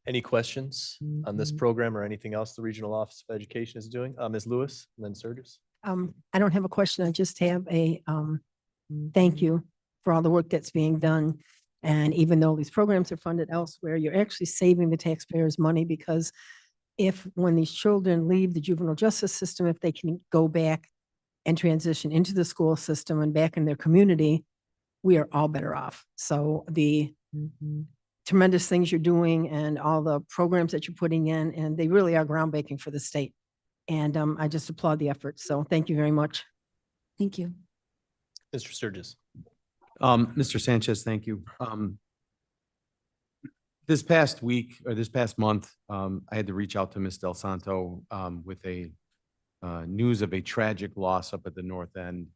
Any questions on this program or anything else the Regional Office of Education is doing? Ms. Lewis and then Sturgis. I don't have a question. I just have a thank you for all the work that's being done. And even though these programs are funded elsewhere, you're actually saving the taxpayers money, because when these children leave the juvenile justice system, if they can go back and transition into the school system and back in their community, we are all better off. So the tremendous things you're doing and all the programs that you're putting in, and they really are groundbreaking for the state. And I just applaud the effort. So thank you very much. Thank you. Mr. Sturgis. Mr. Sanchez, thank you. This past week or this past month, I had to reach out to Ms. Del Santo with a news of a tragic loss up at the North End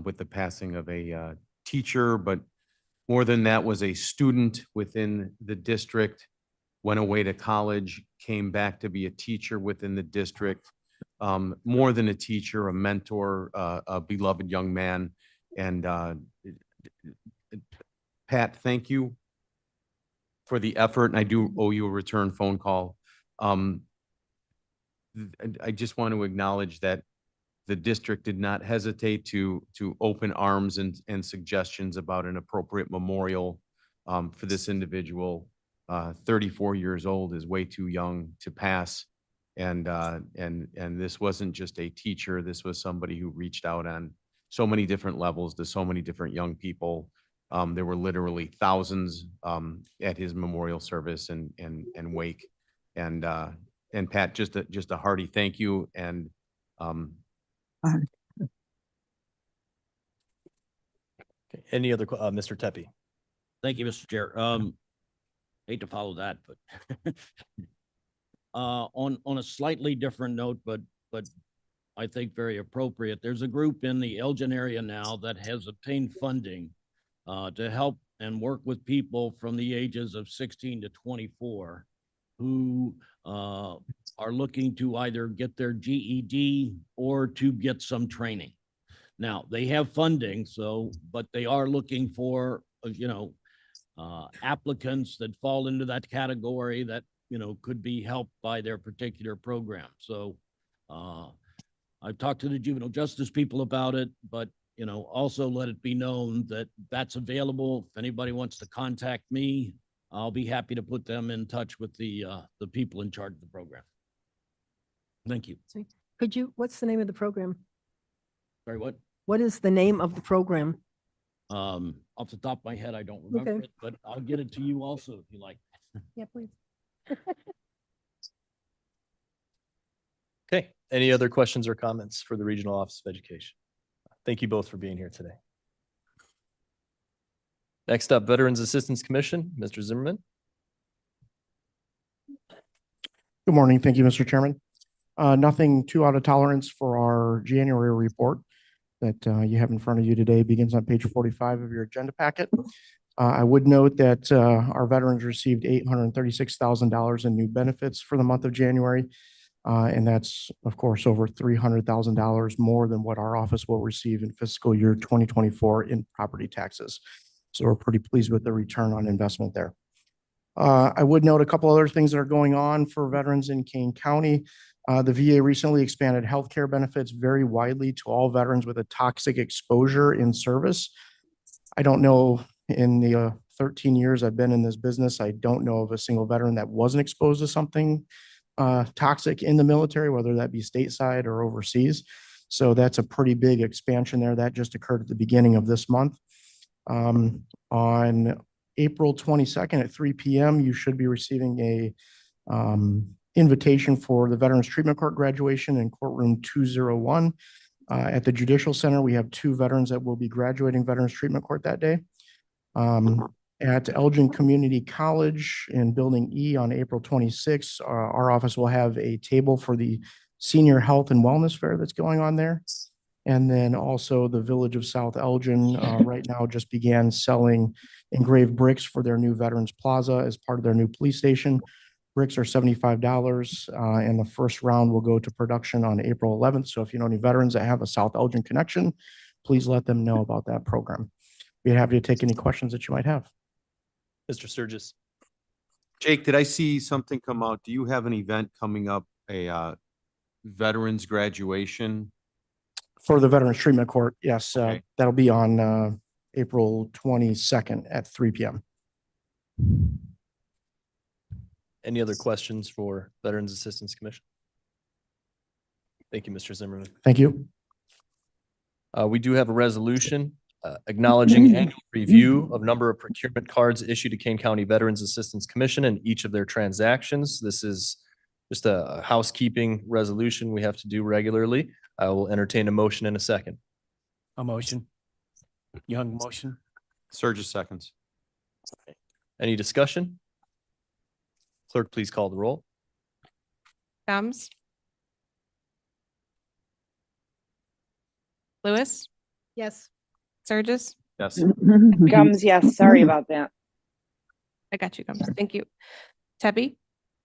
with the passing of a teacher, but more than that was a student within the district, went away to college, came back to be a teacher within the district, more than a teacher, a mentor, a beloved young man. And Pat, thank you for the effort, and I do owe you a return phone call. I just want to acknowledge that the district did not hesitate to open arms and suggestions about an appropriate memorial for this individual. 34 years old is way too young to pass. And this wasn't just a teacher. This was somebody who reached out on so many different levels to so many different young people. There were literally thousands at his memorial service and wake. And Pat, just a hearty thank you. And any other, Mr. Tepe? Thank you, Mr. Chair. Hate to follow that, but on a slightly different note, but I think very appropriate. There's a group in the Elgin area now that has obtained funding to help and work with people from the ages of 16 to 24 who are looking to either get their GED or to get some training. Now, they have funding, but they are looking for, applicants that fall into that category that, could be helped by their particular program. So I've talked to the juvenile justice people about it, but, also let it be known that that's available. If anybody wants to contact me, I'll be happy to put them in touch with the people in charge of the program. Thank you. Could you, what's the name of the program? Sorry, what? What is the name of the program? Off the top of my head, I don't remember Okay. it, but I'll get it to you also if you like. Yeah, please. Okay, any other questions or comments for the Regional Office of Education? Thank you both for being here today. Next up, Veterans Assistance Commission, Mr. Zimmerman. Good morning. Thank you, Mr. Chairman. Nothing too out of tolerance for our January report that you have in front of you today. Begins on page 45 of your agenda packet. I would note that our veterans received $836,000 in new benefits for the month of January. And that's, of course, over $300,000 more than what our office will receive in fiscal year 2024 in property taxes. So we're pretty pleased with the return on investment there. I would note a couple other things that are going on for veterans in Kane County. The VA recently expanded healthcare benefits very widely to all veterans with a toxic exposure in service. I don't know, in the 13 years I've been in this business, I don't know of a single veteran that wasn't exposed to something toxic in the military, whether that be stateside or overseas. So that's a pretty big expansion there. That just occurred at the beginning of this month. On April 22nd at 3 p.m., you should be receiving a invitation for the Veterans Treatment Court graduation in courtroom 201. At the Judicial Center, we have 2 veterans that will be graduating Veterans Treatment Court that day. At Elgin Community College in Building E on April 26th, our office will have a table for the Senior Health and Wellness Fair that's going on there. And then also the Village of South Elgin right now just began selling engraved bricks for their new Veterans Plaza as part of their new police station. Bricks are $75, and the first round will go to production on April 11th. So if you know any veterans that have a South Elgin connection, please let them know about that program. We'd be happy to take any questions that you might have. Mr. Sturgis. Jake, did I see something come out? Do you have an event coming up, a veterans graduation? For the Veterans Treatment Court, yes, Okay. that'll be on April 22nd at 3 p.m. Any other questions for Veterans Assistance Commission? Thank you, Mr. Zimmerman. Thank you. We do have a resolution acknowledging annual review of number of procurement cards issued to Kane County Veterans Assistance Commission and each of their transactions. This is just a housekeeping resolution we have to do regularly. I will entertain a motion in a second. A motion. Young motion. Surges seconds. Any discussion? Clerk, please call the roll. Gums. Lewis, Yes. Surges. Yes. Gums, yes, sorry about that. I got you, Gums. Thank you. Tepe,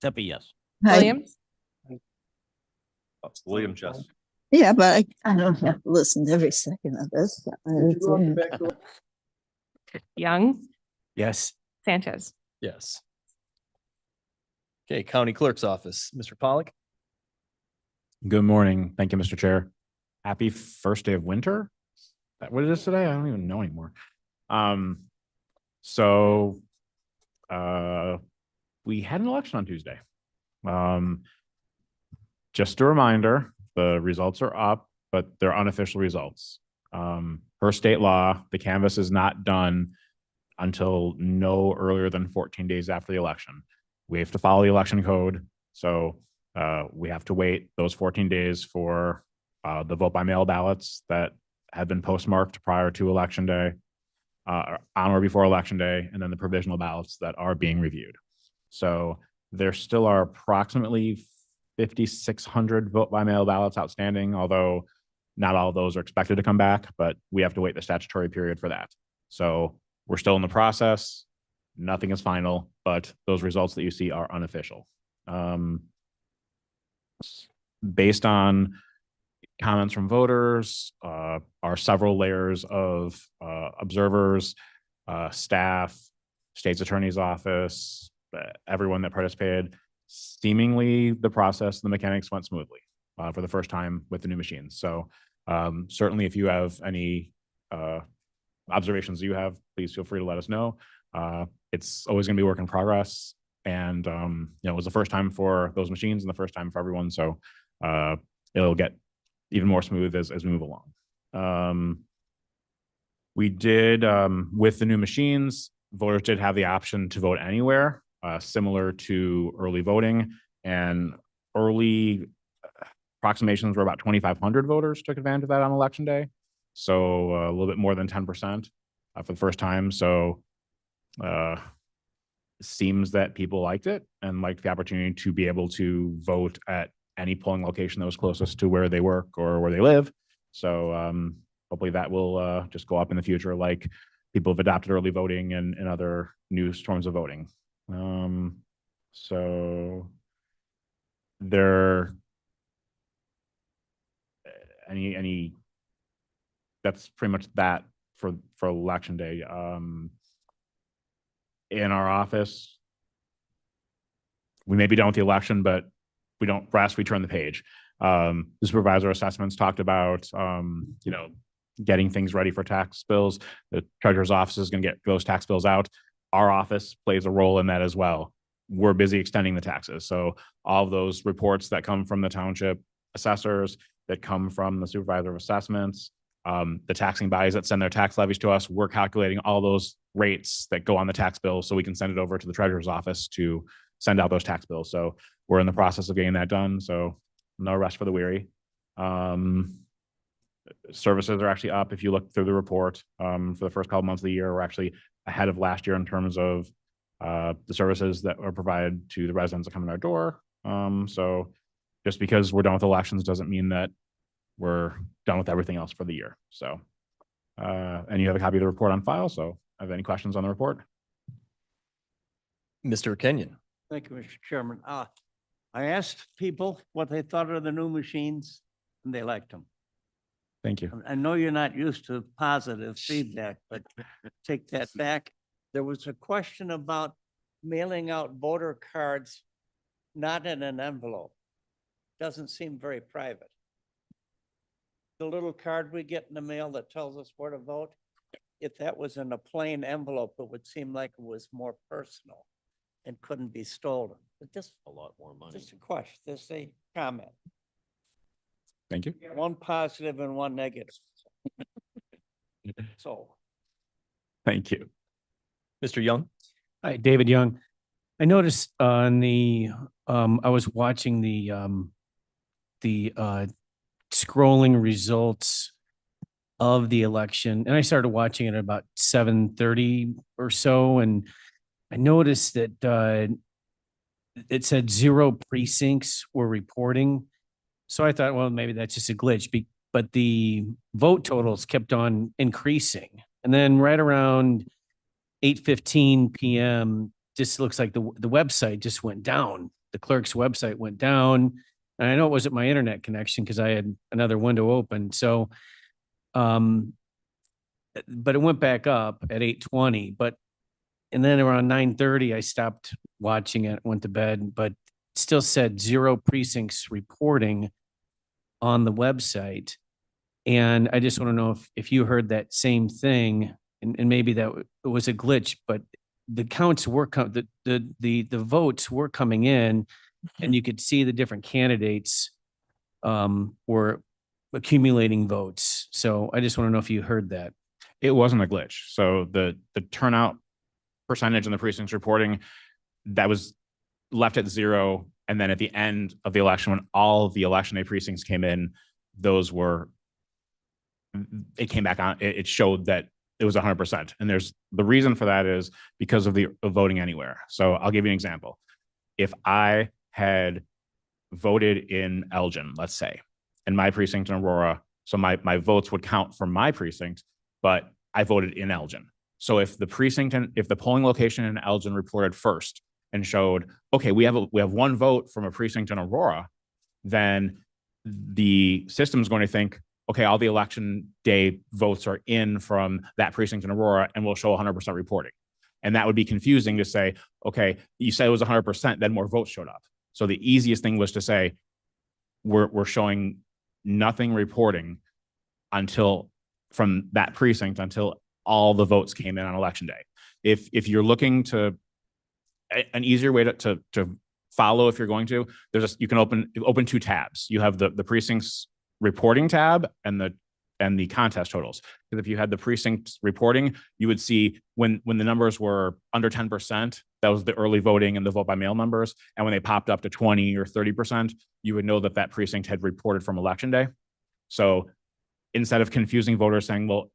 Tepe, yes. Williams, William, yes. Yeah, but I don't have to listen to every second of this. Young, Yes. Sanchez. Yes. Okay, County Clerk's Office, Mr. Pollack. Good morning. Thank you, Mr. Chair. Happy first day of winter. What it is today? I don't even know anymore. So we had an election on Tuesday. Just a reminder, the results are up, but they're unofficial results. Per state law, the canvass is not done until no earlier than 14 days after the election. We have to follow the election code. So we have to wait those 14 days for the vote by mail ballots that have been postmarked prior to election day, on or before election day, and then the provisional ballots that are being reviewed. So there still are approximately 5,600 vote by mail ballots outstanding, although not all of those are expected to come back, but we have to wait the statutory period for that. So we're still in the process. Nothing is final, but those results that you see are unofficial. Based on comments from voters, are several layers of observers, staff, state's attorney's office, everyone that participated. Seemingly the process, the mechanics went smoothly for the first time with the new machines. So certainly if you have any observations you have, please feel free to let us know. It's always going to be a work in progress. And, it was the first time for those machines and the first time for everyone. So it'll get even more smooth as we move along. We did, with the new machines, voters did have the option to vote anywhere, similar to early voting, and early approximations were about 2,500 voters took advantage of that on election day. So a little bit more than 10% for the first time. So it seems that people liked it and liked the opportunity to be able to vote at any polling location that was closest to where they work or where they live. So hopefully that will just go up in the future, like people have adopted early voting and other new forms of voting. So there, any, that's pretty much that for election day. In our office, we may be done with the election, but we don't rest, we turn the page. The supervisor assessments talked about, you know, getting things ready for tax bills. The treasurer's office is going to get those tax bills out. Our office plays a role in that as well. We're busy extending the taxes. So all of those reports that come from the township assessors, that come from the supervisor of assessments, the taxing bodies that send their tax levies to us, we're calculating all those rates that go on the tax bill so we can send it over to the treasurer's office to send out those tax bills. So we're in the process of getting that done. So no rest for the weary. Services are actually up. If you look through the report for the first couple months of the year, we're actually ahead of last year in terms of the services that are provided to the residents that come in our door. So just because we're done with elections doesn't mean that we're done with everything else for the year. So, and you have a copy of the report on file. So have any questions on the report? Mr. Kenyon. Thank you, Mr. Chairman. I asked people what they thought of the new machines and they liked them. Thank you. I know you're not used to positive feedback, but take that back. There was a question about mailing out voter cards, not in an envelope. Doesn't seem very private. The little card we get in the mail that tells us where to vote, if that was in a plain envelope, it would seem like it was more personal and couldn't be stolen. But just a lot more money. Just a question, just a comment. Thank you. One positive and one negative. So. Thank you. Mr. Young. Hi, David Young. I noticed on the, I was watching the scrolling results of the election, and I started watching it at about 7:30 or so, and I noticed that it said 0 precincts were reporting. So I thought, well, maybe that's just a glitch, but the vote totals kept on increasing. And then right around 8:15 p.m., just looks like the website just went down. The clerk's website went down. And I know it wasn't my internet connection because I had another window open. So, but it went back up at 8:20. And then around 9:30, I stopped watching it, went to bed, but it still said 0 precincts reporting on the website. And I just want to know if you heard that same thing, and maybe that it was a glitch, but the counts were the votes were coming in, and you could see the different candidates were accumulating votes. So I just want to know if you heard that. It wasn't a glitch. So the turnout percentage in the precincts reporting, that was left at 0. And then at the end of the election, when all of the election day precincts came in, it came back on. It showed that it was 100%. And the reason for that is because of the voting anywhere. So I'll give you an example. If I had voted in Elgin, let's say, in my precinct in Aurora, so my votes would count for my precinct, but I voted in Elgin. So if the precinct and if the polling location in Elgin reported first and showed, okay, we have 1 vote from a precinct in Aurora, then the system is going to think, okay, all the election day votes are in from that precinct in Aurora, and we'll show 100% reporting. And that would be confusing to say, okay, you said it was 100%, then more votes showed up. So the easiest thing was to say, we're showing nothing reporting until from that precinct until all the votes came in on election day. If you're looking to an easier way to follow if you're going to, you can open two tabs. You have the precincts reporting tab and the contest totals. Because if you had the precincts reporting, you would see when the numbers were under 10%, that was the early voting and the vote by mail numbers. And when they popped up to 20 or 30%, you would know that that precinct had reported from election day. So instead of confusing voters saying, well,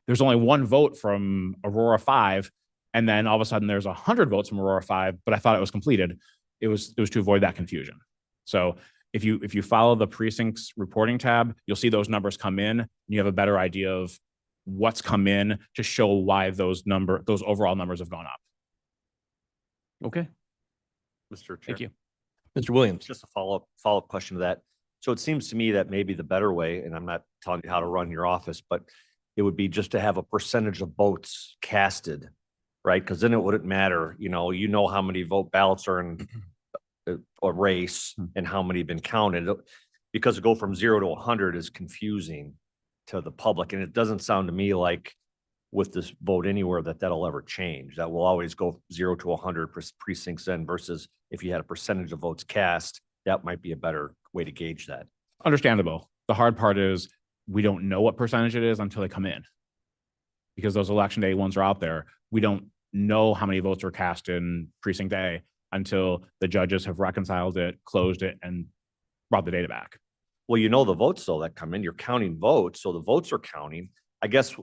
there's only one vote from Aurora 5, and then all of a sudden there's 100 votes from Aurora 5, but I thought it was completed. It was to avoid that confusion. So if you follow the precincts reporting tab, you'll see those numbers come in, and you have a better idea of what's come in to show why those overall numbers have gone up. Okay. Mr. Chair. Thank you. Mr. Williams. Just a follow-up question to that. So it seems to me that maybe the better way, and I'm not telling you how to run your office, but it would be just to have a percentage of votes casted, right? Because then it wouldn't matter, you know how many vote ballots are in a race and how many have been counted. Because to go from 0 to 100 is confusing to the public. And it doesn't sound to me like with this vote anywhere that'll ever change. That will always go 0 to 100 precincts in, versus if you had a percentage of votes cast, that might be a better way to gauge that. Understandable. The hard part is we don't know what percentage it is until they come in, because those election day ones are out there. We don't know how many votes were cast in precinct A until the judges have reconciled it, closed it, and brought the data back. Well, you know the votes though that come in, you're counting votes, so the votes are counting. I guess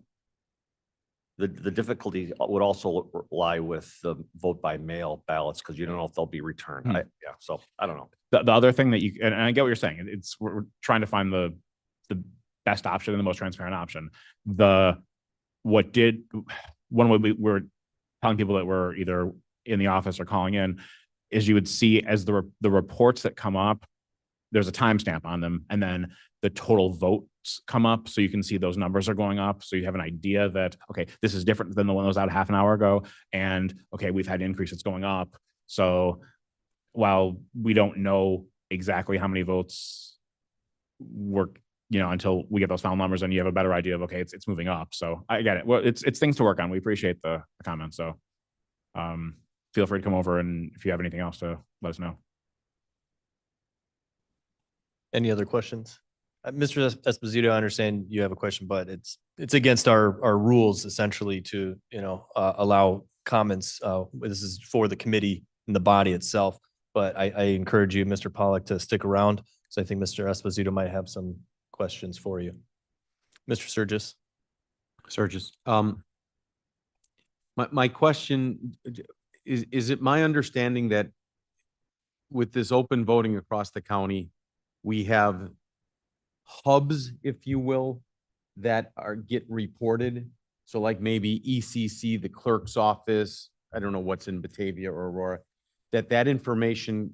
the difficulty would also lie with the vote by mail ballots, because you don't know if they'll be returned. So I don't know. The other thing that and I get what you're saying, we're trying to find the best option and the most transparent option. One way we were telling people that were either in the office or calling in is you would see as the reports that come up, there's a timestamp on them, and then the total votes come up, so you can see those numbers are going up. So you have an idea that, okay, this is different than the one that was out half an hour ago, and okay, we've had increases going up. So while we don't know exactly how many votes were, until we get those final numbers, and you have a better idea of, okay, it's moving up. So I get it. Well, it's things to work on. We appreciate the comments. So feel free to come over, and if you have anything else to let us know. Any other questions? Mr. Esposito, I understand you have a question, but it's against our rules essentially to, allow comments. This is for the committee and the body itself, but I encourage you, Mr. Pollack, to stick around, because I think Mr. Esposito might have some questions for you. Mr. Surgis. My question is it my understanding that with this open voting across the county, we have hubs, if you will, that get reported? So like maybe ECC, the clerk's office, I don't know what's in Batavia or Aurora, that information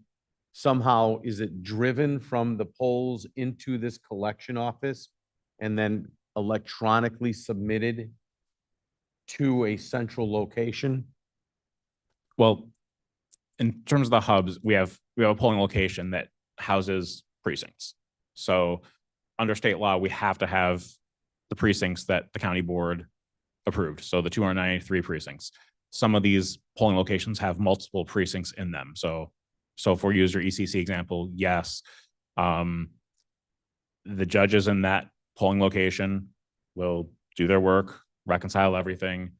somehow, is it driven from the polls into this collection office and then electronically submitted to a central location? Well, in terms of the hubs, we have a polling location that houses precincts. So under state law, we have to have the precincts that the county board approved. So the 293 precincts. Some of these polling locations have multiple precincts in them. So if we use your ECC example, yes, the judges in that polling location will do their work, reconcile everything,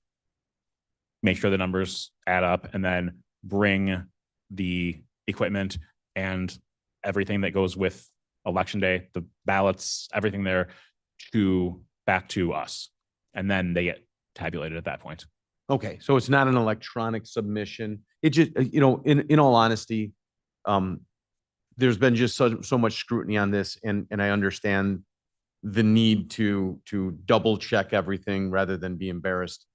make sure the numbers add up, and then bring the equipment and everything that goes with election day, the ballots, everything there, back to us. And then they get tabulated at that point. Okay, so it's not an electronic submission. It just, in all honesty, there's been just so much scrutiny on this, and I understand the need to double check everything rather than be embarrassed.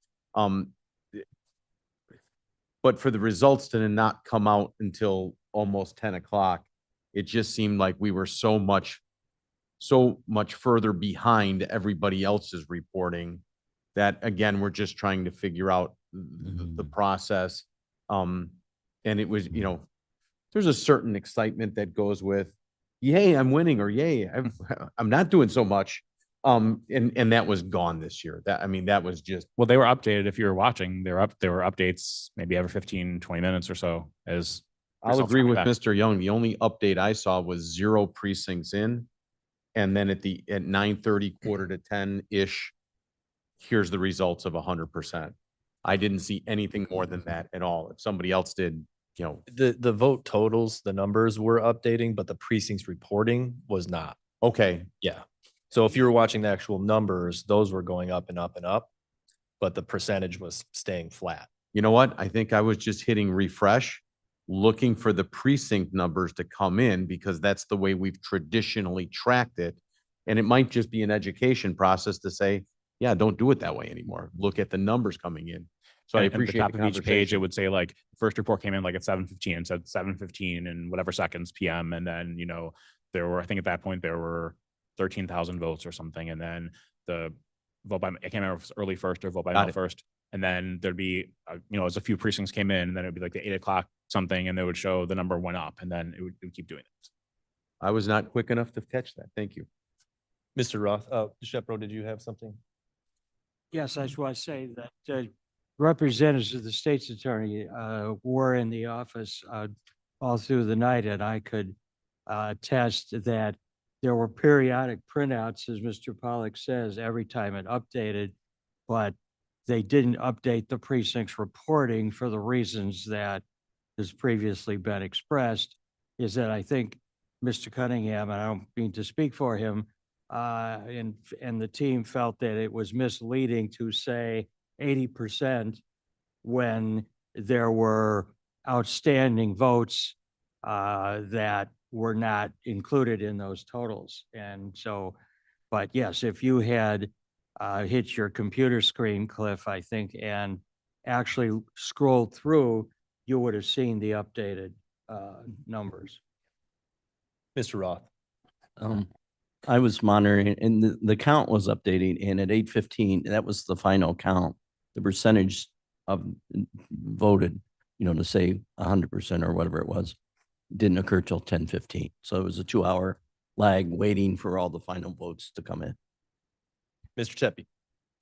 But for the results to not come out until almost 10 o'clock, it just seemed like we were so much further behind everybody else's reporting that, again, we're just trying to figure out the process. And it was, there's a certain excitement that goes with, yay, I'm winning, or yay, I'm not doing so much. And that was gone this year. That was just. Well, they were updated. If you were watching, there were updates maybe every 15, 20 minutes or so as I'll Results agree coming with back. Mr. Young. The only update I saw was 0 precincts in. And then at 9:30, quarter to 10-ish, here's the results of 100%. I didn't see anything more than that at all. If somebody else did, you know, The vote totals, the numbers were updating, but the precincts reporting was not. okay, Yeah. So if you were watching the actual numbers, those were going up and up and up, but the percentage was staying flat. you know what? I think I was just hitting refresh, looking for the precinct numbers to come in because that's the way we've traditionally tracked it. And it might just be an education process to say, yeah, don't do it that way anymore. Look at the numbers coming in. So I And at the appreciate top the of each page, it conversation. would say like, first report came in like at 7:15, said 7:15 and whatever seconds PM. And then, you know, there were, I think at that point, there were 13,000 votes or something. And then the vote by, I can't remember if it's early first or vote by Got mail it. first. And then there'd be, you know, as a few precincts came in, and then it'd be like the 8 o'clock something, and they would show the number went up, and then it would keep doing it. I was not quick enough to catch that. Thank you. Mr. Roth, Shepro, did you have something? Yes, I just want to say that representatives of the state's attorney were in the office all through the night, and I could attest that there were periodic printouts, as Mr. Pollack says, every time it updated, but they didn't update the precinct's reporting for the reasons that has previously been expressed, is that I think Mr. Cunningham, and I don't mean to speak for him, and the team felt that it was misleading to say 80% when there were outstanding votes that were not included in those totals. And so, but yes, if you had hit your computer screen, Cliff, I think, and actually scrolled through, you would have seen the updated numbers. Mr. Roth. I was monitoring and the count was updating and at 8:15, that was the final count. The percentage of voted, you know, to say 100% or whatever it was, didn't occur till 10:15. So it was a 2-hour lag waiting for all the final votes to come in. Mr. Tepe.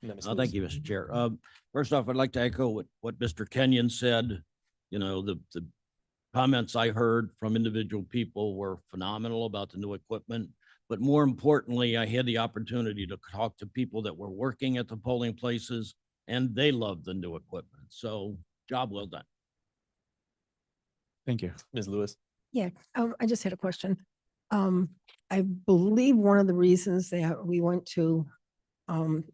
Thank you, Mr. Chair. First off, I'd like to echo what Mr. Kenyon said. You know, the comments I heard from individual people were phenomenal about the new equipment. But more importantly, I had the opportunity to talk to people that were working at the polling places, and they loved the new equipment. So job well done. Thank you. Ms. Lewis. Yeah, I just had a question. I believe one of the reasons that we went to the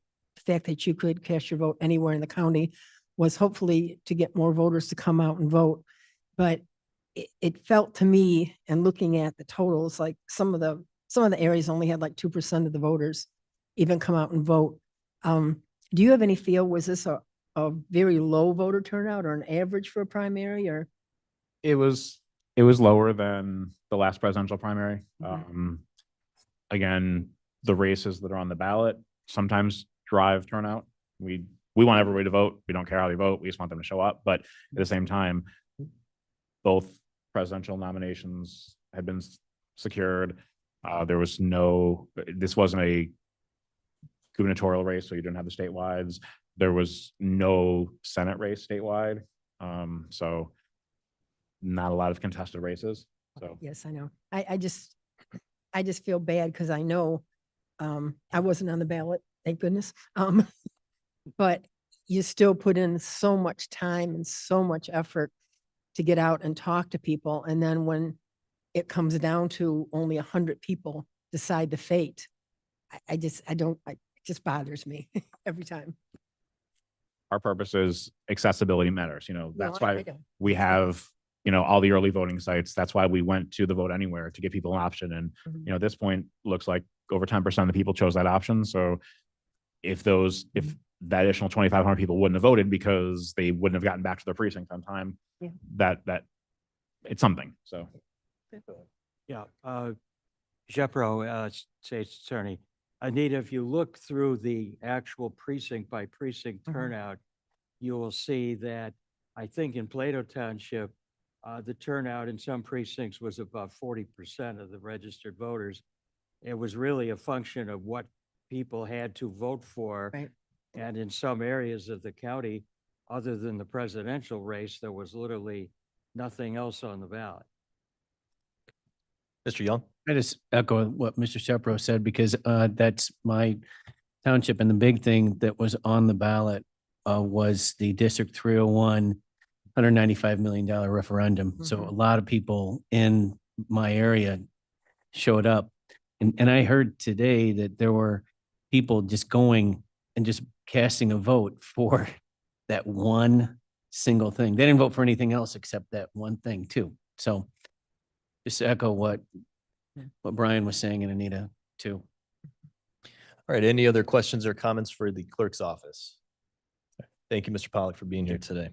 fact that you could cast your vote anywhere in the county was hopefully to get more voters to come out and vote. But it felt to me, and looking at the totals, like some of the areas only had like 2% of the voters even come out and vote. Do you have any feel, was this a very low voter turnout or an average for a primary, or? It was lower than the last presidential primary. Again, the races that are on the ballot sometimes drive turnout. We want everybody to vote. We don't care how they vote. We just want them to show up. But at the same time, both presidential nominations had been secured. There was this wasn't a gubernatorial race, so you didn't have the statewide. There was no Senate race statewide. So not a lot of contested races. So Yes, I know. I just feel bad because I know I wasn't on the ballot, thank goodness. But you still put in so much time and so much effort to get out and talk to people. And then when it comes down to only 100 people decide the fate, it just bothers me every time. our purpose is accessibility matters. You know, No, that's I why know. we have, you know, all the early voting sites. That's why we went to the Vote Anywhere to give people an option. And, you know, at this point, looks like over 10% of the people chose that option. So if that additional 2,500 people wouldn't have voted because they wouldn't have gotten back to their precinct on time, Yeah. that it's something. So. Yeah, Jepro, State's Attorney. Anita, if you look through the actual precinct by precinct turnout, you will see that I think in Plato Township, the turnout in some precincts was about 40% of the registered voters. It was really a function of what people had to vote for. Right. And in some areas of the county, other than the presidential race, there was literally nothing else on the ballot. Mr. Young? I just echo what Mr. Shepro said because that's my township, and the big thing that was on the ballot was the District 301 $195 million referendum. So a lot of people in my area showed up. And I heard today that there were people just going and just casting a vote for that one single thing. They didn't vote for anything else except that one thing too. So just to echo what Brian was saying and Anita too. All right, any other questions or comments for the clerk's office? Thank you, Mr. Pollak, for being here today.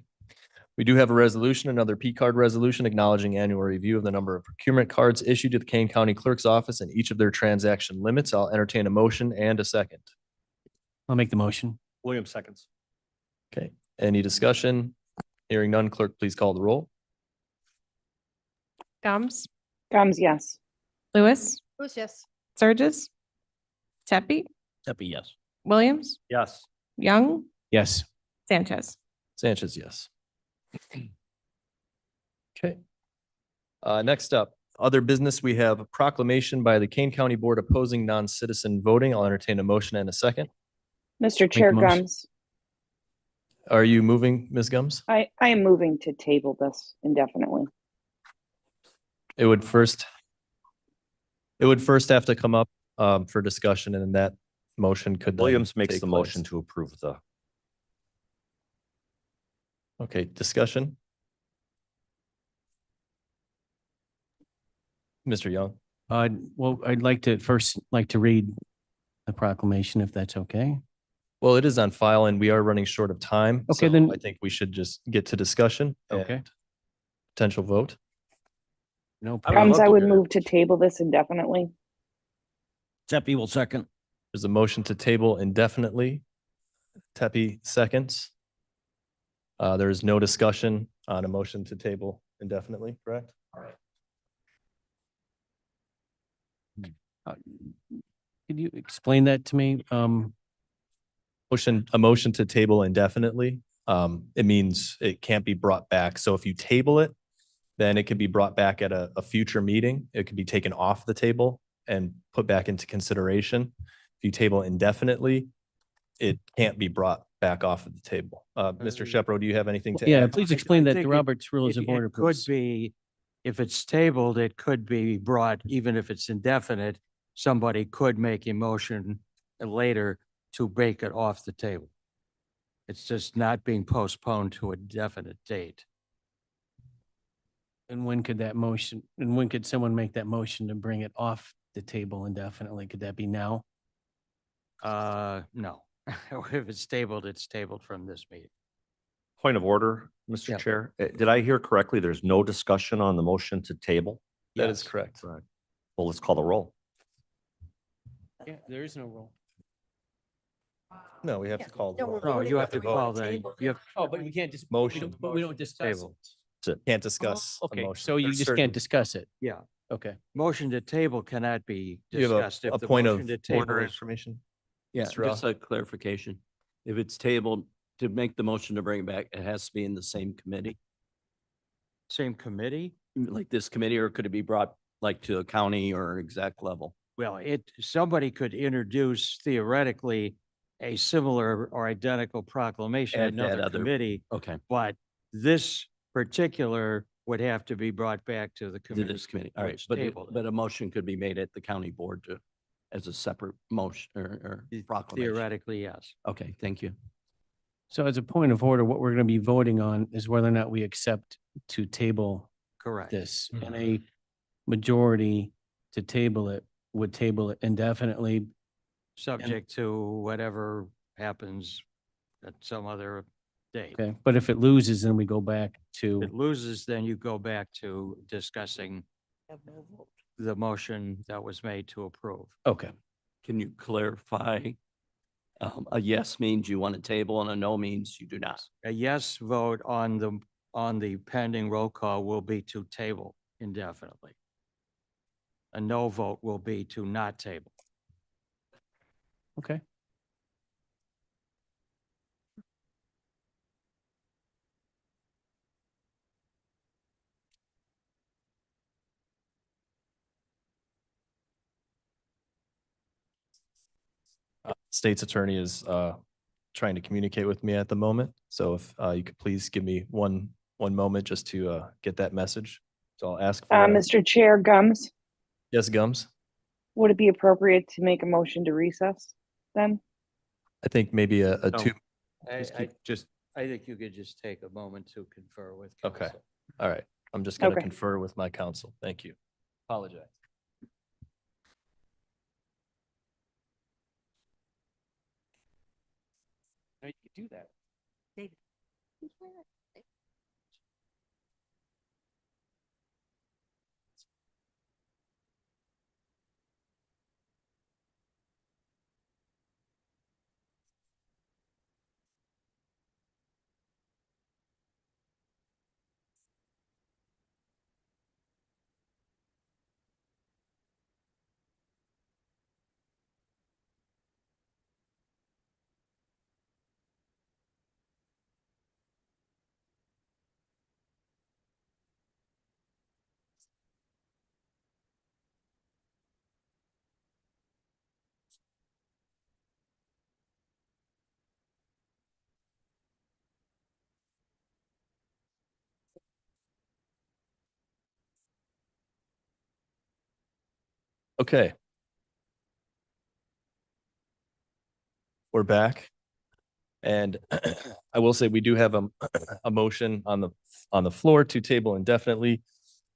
We do have a resolution, another P card resolution acknowledging annual review of the number of procurement cards issued to the Kane County Clerk's Office and each of their transaction limits. I'll entertain a motion and a second. I'll make the motion. Williams seconds. Okay, any discussion? Hearing none, clerk, please call the roll. Gums, Gums, yes. Lewis, Lewis, yes. Surges, Tepe, Tepe, yes. Williams, Yes. Young, Yes. Sanchez. Sanchez, yes. Okay. Next up, other business, we have a proclamation by the Kane County Board opposing non-citizen voting. I'll entertain a motion and a second. Mr. Chair motion. Gums, Are you moving, Ms. Gums? I am moving to table this indefinitely. It would first have to come up for discussion, and then that motion could then Williams makes take the motion place. to approve the. Okay, discussion. Mr. Young? Well, I'd like to first read the proclamation if that's okay. Well, it is on file and we are running short of time. Okay, so then- I think we should just get to discussion. Okay. and Potential vote. No Gums, I would to- move to table this indefinitely. Tepe will second. There's a motion to table indefinitely. Tepe seconds. There is no discussion on a motion to table indefinitely, correct? Could you explain that to me? A motion to table indefinitely, it means it can't be brought back. So if you table it, then it could be brought back at a future meeting. It could be taken off the table and put back into consideration. If you table indefinitely, it can't be brought back off of the table. Mr. Shepro, do you have anything to Yeah, add? please I explain that think the it- Roberts Rules of Order. It could be, if it's tabled, it could be brought, even if it's indefinite, somebody could make a motion later to break it off the table. It's just not being postponed to a definite date. And when could someone make that motion to bring it off the table indefinitely? Could that be now? No. If it's tabled from this meeting. Point of order, Mr. Yeah. Chair. Did I hear correctly? There's no discussion on the motion to table? That is Yes. correct. Right. Well, let's call the roll. Yeah, there is no rule. No, we have to call. the No, roll. we're No, voting you on have to the call table. you have, Oh, but we can't just. Motion. But we don't discuss Table. it. Can't discuss. a Okay, motion. so you There's just certain- can't discuss it. yeah, Okay. motion to table cannot be Do you discussed. have If a the point of motion to table order is- information? Yeah, Mr. Rao? just a clarification. If it's tabled, to make the motion to bring it back, it has to be in the same committee, Same committee? like this committee, or could it be brought like to a county or exec level? Well, somebody could introduce theoretically a similar or identical proclamation Add in that another other- committee, Okay, but this particular would have to be brought back to the to committee. this committee. All right, which but, tabled it. but a motion could be made at the county board to, as a separate motion or proclamation. Theoretically, yes. Okay, thank you. So as a point of order, what we're going to be voting on is whether or not we accept to table Correct. this. And a majority to table it would table it indefinitely. Subject to whatever happens at some other date. Okay, but if it loses, then we go back If to, it loses, then you go back to discussing the motion that was made to approve. okay. Can you clarify? A yes means you want a table and a no means you do not. A yes vote on the pending roll call will be to table indefinitely. A no vote will be to not table. Okay. state's attorney is trying to communicate with me at the moment. So if you could please give me one moment just to get that message. So I'll ask for. Mr. Chair, Gums, Yes, Gums. would it be appropriate to make a motion to recess then? I think maybe a No. two. I think you could just take a moment to confer with. Okay. counsel. All right. I'm just going to Okay. confer with my counsel. Thank you. Apologize. No, you could do that. Okay. We're back. And I will say we do have a motion on the floor to table indefinitely.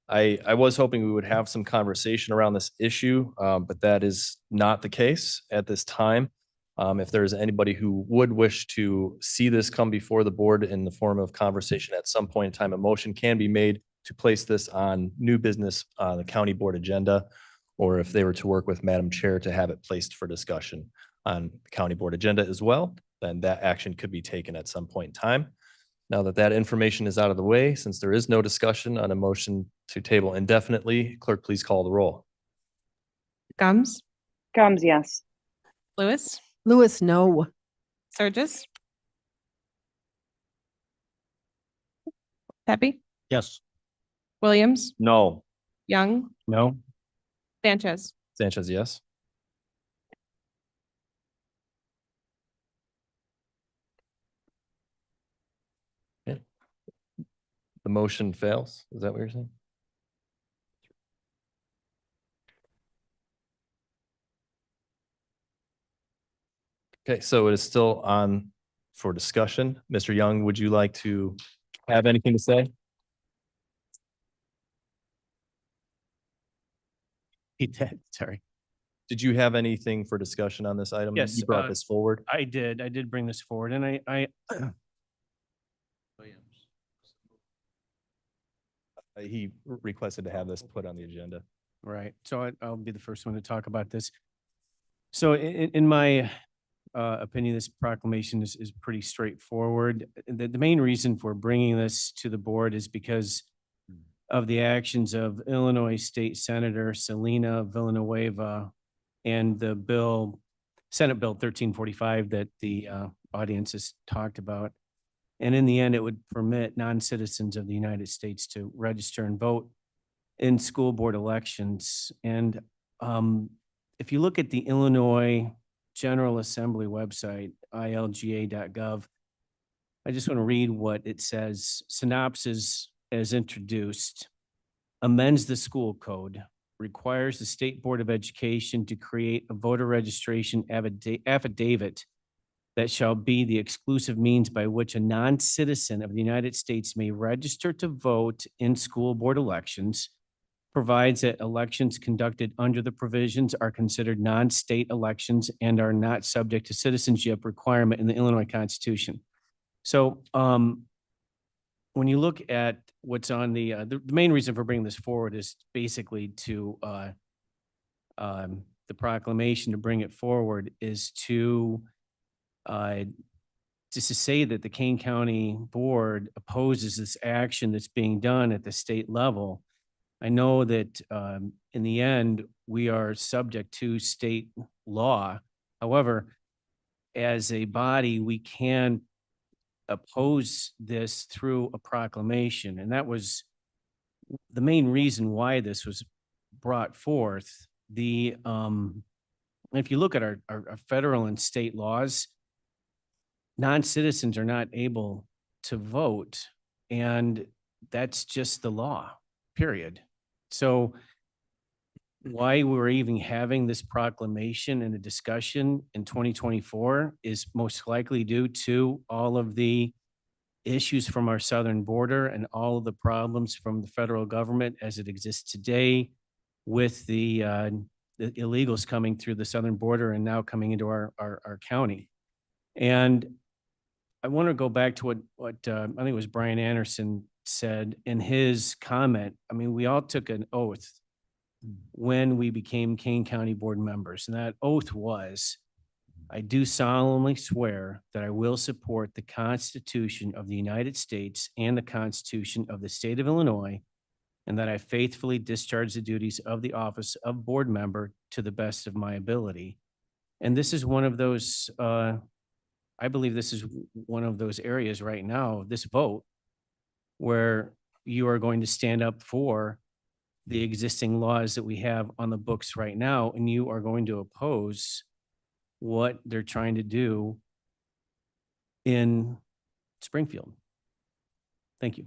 I was hoping we would have some conversation around this issue, but that is not the case at this time. If there's anybody who would wish to see this come before the board in the form of conversation at some point in time, a motion can be made to place this on new business on the county board agenda, or if they were to work with Madam Chair to have it placed for discussion on the county board agenda as well, then that action could be taken at some point in time. Now that that information is out of the way, since there is no discussion on a motion to table indefinitely, clerk, please call the roll. Gums, Gums, yes. Lewis, Lewis, no. Surges. Pepe, Yes. Williams, No. Young, No. Sanchez. Sanchez, yes. Okay. The motion fails. Is that what you're saying? Okay, so it is still on for discussion. Mr. Young, would you like to have anything to say? He did, sorry. Did you have anything for discussion on this item? Yes, You brought this forward. I did bring this forward and I He requested to have this put on the agenda. Right. So I'll be the first one to talk about this. So in my opinion, this proclamation is pretty straightforward. The main reason for bringing this to the board is because of the actions of Illinois State Senator Selena Villanueva and the bill, Senate Bill 1345 that the audience has talked about. And in the end, it would permit non-citizens of the United States to register and vote in school board elections. And if you look at the Illinois General Assembly website, ilga.gov, I just want to read what it says. Synopsis as introduced, amends the school code, requires the State Board of Education to create a voter registration affidavit that shall be the exclusive means by which a non-citizen of the United States may register to vote in school board elections, provides that elections conducted under the provisions are considered non-state elections and are not subject to citizenship requirement in the Illinois Constitution. So when you look at what's on the main reason for bringing this forward is basically to the proclamation to bring it forward is to just to say that the Kane County Board opposes this action that's being done at the state level. I know that in the end, we are subject to state law. However, as a body, we can oppose this through a proclamation. And that was the main reason why this was brought forth. The if you look at our federal and state laws, non-citizens are not able to vote, and that's just the law, period. So why we're even having this proclamation and a discussion in 2024 is most likely due to all of the issues from our southern border and all of the problems from the federal government as it exists today with the illegals coming through the southern border and now coming into our county. And I want to go back to what I think it was Brian Anderson said in his comment. I mean, we all took an oath when we became Kane County board members, and that oath was, I do solemnly swear that I will support the Constitution of the United States and the Constitution of the State of Illinois, and that I faithfully discharge the duties of the office of board member to the best of my ability. And this is one of those, I believe this is one of those areas right now, this vote, where you are going to stand up for the existing laws that we have on the books right now, and you are going to oppose what they're trying to do in Springfield. Thank you.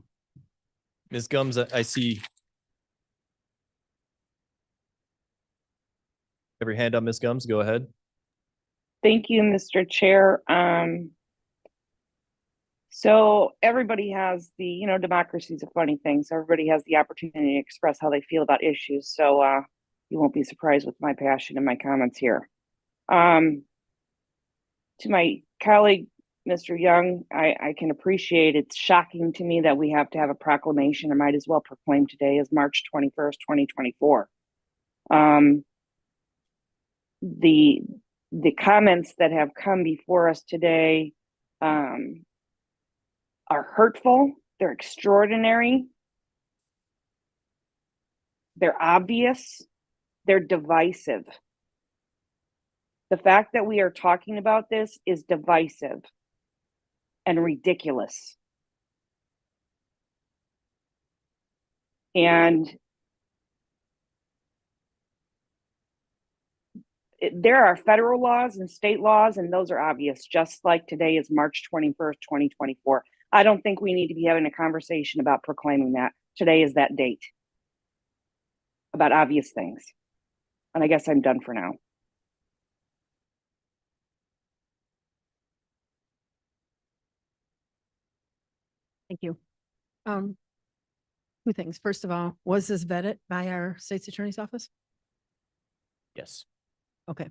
Ms. Gums, I see. Have your hand up, Ms. Gums, go ahead. Thank you, Mr. Chair. So everybody has the, democracy is a funny thing. So everybody has the opportunity to express how they feel about issues. So you won't be surprised with my passion and my comments here. To my colleague, Mr. Young, I can appreciate it's shocking to me that we have to have a proclamation. I might as well proclaim today as March 21st, 2024. The comments that have come before us today are hurtful, they're extraordinary, they're obvious, they're divisive. The fact that we are talking about this is divisive and ridiculous. And there are federal laws and state laws, and those are obvious, just like today is March 21st, 2024. I don't think we need to be having a conversation about proclaiming that. Today is that date about obvious things. And I guess I'm done for now. Thank you. Two things. First of all, was this vetted by our state's attorney's office? Yes. Okay.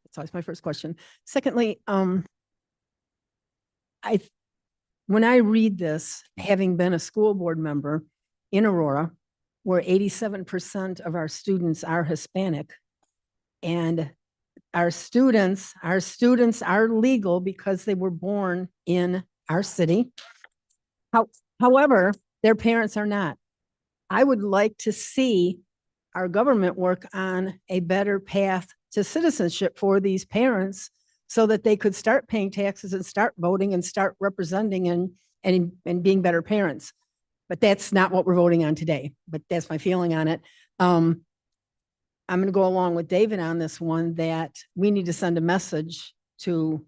That's always my first question. Secondly, when I read this, having been a school board member in Aurora, where 87% of our students are Hispanic, and our students are legal because they were born in our city. However, their parents are not. I would like to see our government work on a better path to citizenship for these parents so that they could start paying taxes and start voting and start representing and being better parents. But that's not what we're voting on today, but that's my feeling on it. I'm going to go along with David on this one, that we need to send a message to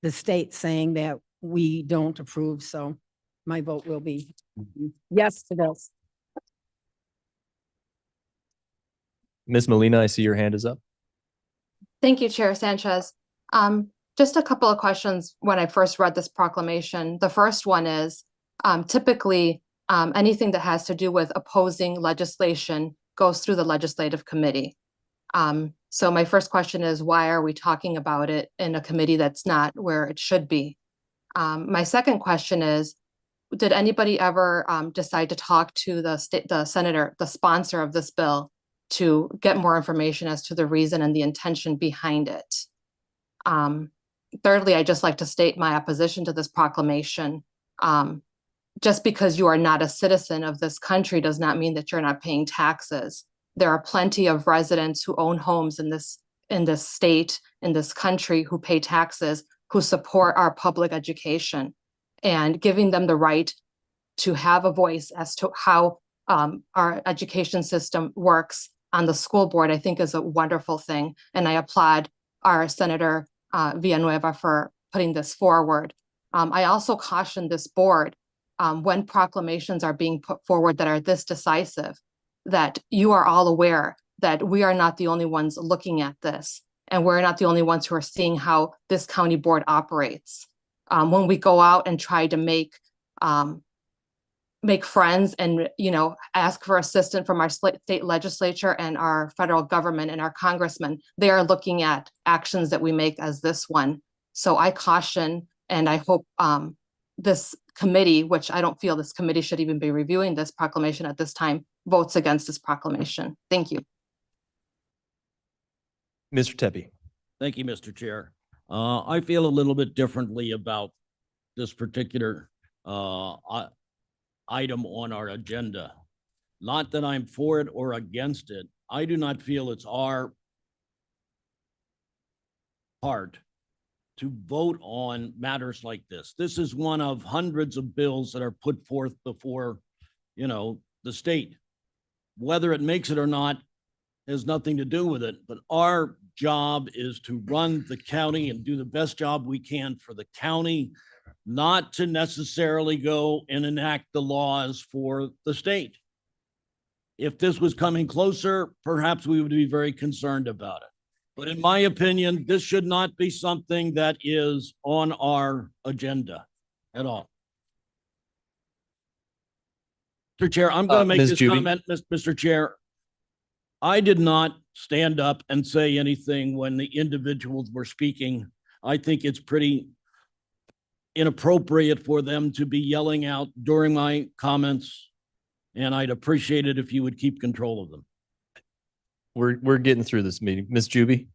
the state saying that we don't approve. So my vote will be yes to this. Ms. Molina, I see your hand is up. Thank you, Chair Sanchez. Just a couple of questions when I first read this proclamation. The first one is typically anything that has to do with opposing legislation goes through the legislative committee. So my first question is, why are we talking about it in a committee that's not where it should be? My second question is, did anybody ever decide to talk to the senator, the sponsor of this bill, to get more information as to the reason and the intention behind it? Thirdly, I'd just like to state my opposition to this proclamation. Just because you are not a citizen of this country does not mean that you're not paying taxes. There are plenty of residents who own homes in this state, in this country, who pay taxes, who support our public education, and giving them the right to have a voice as to how our education system works on the school board, I think is a wonderful thing. And I applaud our Senator Villanueva for putting this forward. I also caution this board when proclamations are being put forward that are this decisive, that you are all aware that we are not the only ones looking at this, and we're not the only ones who are seeing how this county board operates. When we go out and try to make friends and, you know, ask for assistance from our state legislature and our federal government and our congressmen, they are looking at actions that we make as this one. So I caution, and I hope this committee, which I don't feel this committee should even be reviewing this proclamation at this time, votes against this proclamation. Thank you. Mr. Tepe. Thank you, Mr. Chair. I feel a little bit differently about this particular item on our agenda. Not that I'm for it or against it. I do not feel it's our part to vote on matters like this. This is one of hundreds of bills that are put forth before, you know, the state. Whether it makes it or not has nothing to do with it, but our job is to run the county and do the best job we can for the county, not to necessarily go and enact the laws for the state. If this was coming closer, perhaps we would be very concerned about it. But in my opinion, this should not be something that is on our agenda at all. Mr. Chair, I'm going to make Ms. this Juby. comment, Mr. Chair. I did not stand up and say anything when the individuals were speaking. I think it's pretty inappropriate for them to be yelling out during my comments, and I'd appreciate it if you would keep control of them. We're getting through this meeting. Ms. Juby?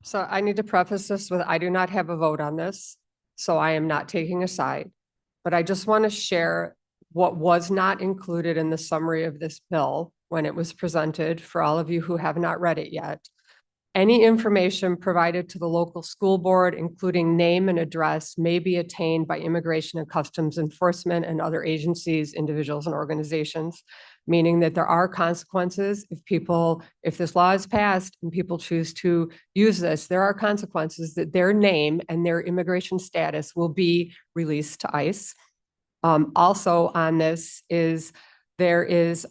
So I need to preface this with, I do not have a vote on this, so I am not taking a side. But I just want to share what was not included in the summary of this bill when it was presented for all of you who have not read it yet. Any information provided to the local school board, including name and address, may be attained by Immigration and Customs Enforcement and other agencies, individuals, and organizations, meaning that there are consequences if this law is passed and people choose to use this, there are consequences that their name and their immigration status will be released to ICE. Also on this there is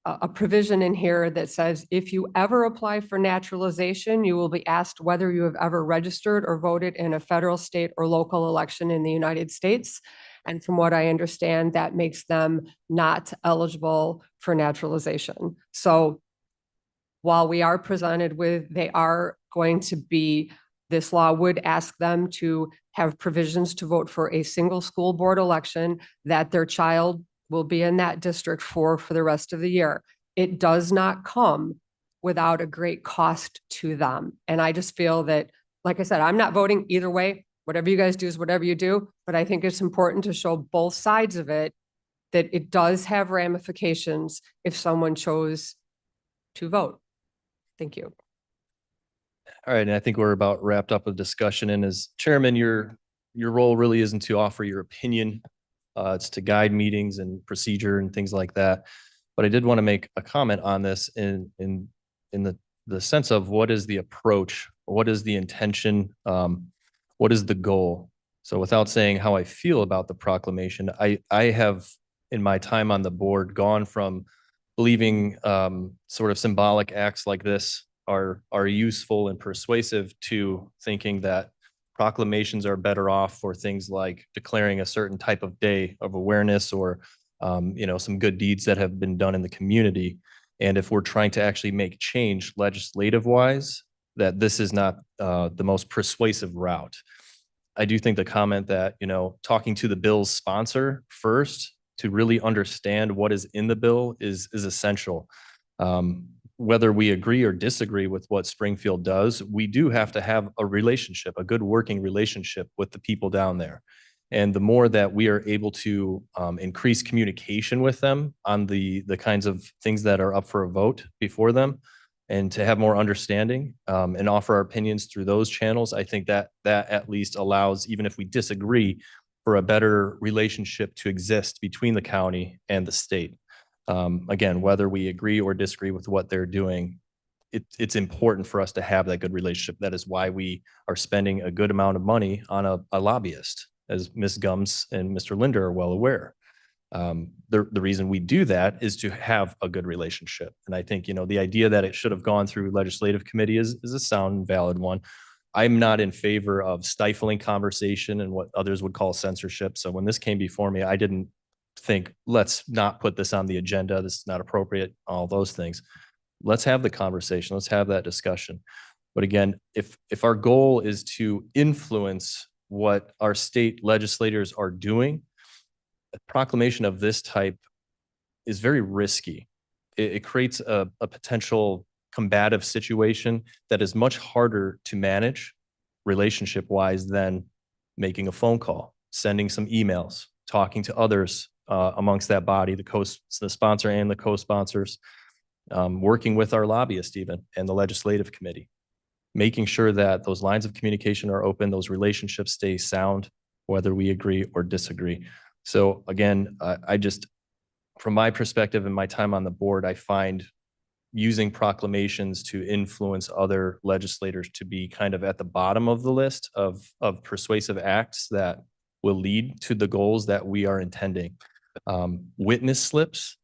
a provision in here that says if you ever apply for naturalization, you will be asked whether you have ever registered or voted in a federal, state, or local election in the United States. And from what I understand, that makes them not eligible for naturalization. So while we are presented with, this law would ask them to have provisions to vote for a single school board election that their child will be in that district for the rest of the year. It does not come without a great cost to them. And I just feel that, like I said, I'm not voting either way. Whatever you guys do is whatever you do, but I think it's important to show both sides of it, that it does have ramifications if someone chose to vote. Thank you. All right, and I think we're about wrapped up with discussion. And as chairman, your role really isn't to offer your opinion. It's to guide meetings and procedure and things like that. But I did want to make a comment on this in the sense of what is the approach, what is the intention, what is the goal? So without saying how I feel about the proclamation, I have in my time on the board gone from believing sort of symbolic acts like this are useful and persuasive to thinking that proclamations are better off for things like declaring a certain type of day of awareness or some good deeds that have been done in the community. And if we're trying to actually make change legislative wise, that this is not the most persuasive route. I do think the comment that, talking to the bill's sponsor first to really understand what is in the bill is essential. Whether we agree or disagree with what Springfield does, we do have to have a relationship, a good working relationship with the people down there. And the more that we are able to increase communication with them on the kinds of things that are up for a vote before them, and to have more understanding and offer our opinions through those channels, I think that at least allows, even if we disagree, for a better relationship to exist between the county and the state. Again, whether we agree or disagree with what they're doing, it's important for us to have that good relationship. That is why we are spending a good amount of money on a lobbyist, as Ms. Gums and Mr. Linder are well aware. The reason we do that is to have a good relationship. And I think, the idea that it should have gone through legislative committee is a sound and valid one. I'm not in favor of stifling conversation and what others would call censorship. So when this came before me, I didn't think, let's not put this on the agenda. This is not appropriate, all those things. Let's have the conversation. Let's have that discussion. But again, if our goal is to influence what our state legislators are doing, a proclamation of this type is very risky. It creates a potential combative situation that is much harder to manage relationship-wise than making a phone call, sending some emails, talking to others amongst that body, the sponsor and the co-sponsors, working with our lobbyist even and the legislative committee, making sure that those lines of communication are open, those relationships stay sound, whether we agree or disagree. So again, I just, from my perspective and my time on the board, I find using proclamations to influence other legislators to be kind of at the bottom of the list of persuasive acts that will lead to the goals that we are intending. Witness slips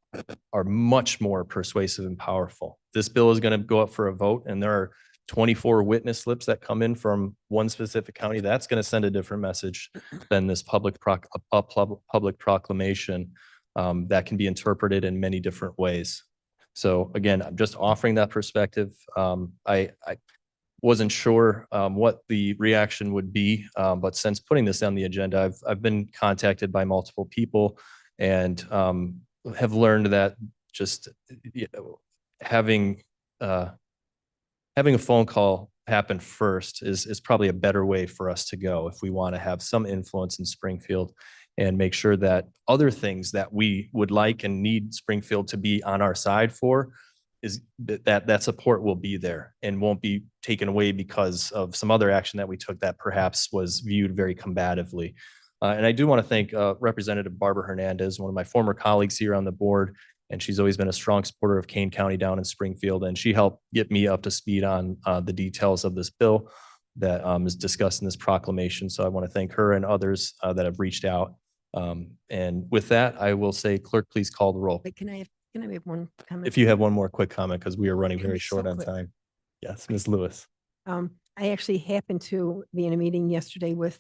are much more persuasive and powerful. This bill is going to go up for a vote, and there are 24 witness slips that come in from one specific county. That's going to send a different message than this public proclamation that can be interpreted in many different ways. So again, I'm just offering that perspective. I wasn't sure what the reaction would be, but since putting this on the agenda, I've been contacted by multiple people and have learned that just having a phone call happen first is probably a better way for us to go if we want to have some influence in Springfield and make sure that other things that we would like and need Springfield to be on our side for is that support will be there and won't be taken away because of some other action that we took that perhaps was viewed very combatively. And I do want to thank Representative Barbara Hernandez, one of my former colleagues here on the board, and she's always been a strong supporter of Kane County down in Springfield, and she helped get me up to speed on the details of this bill that is discussed in this proclamation. So I want to thank her and others that have reached out. And with that, I will say, clerk, please call the roll. Wait, can I have one comment? If you have one more quick comment, because we are running Can very be so short on quick. time. Yes, Ms. Lewis. I actually happened to be in a meeting yesterday with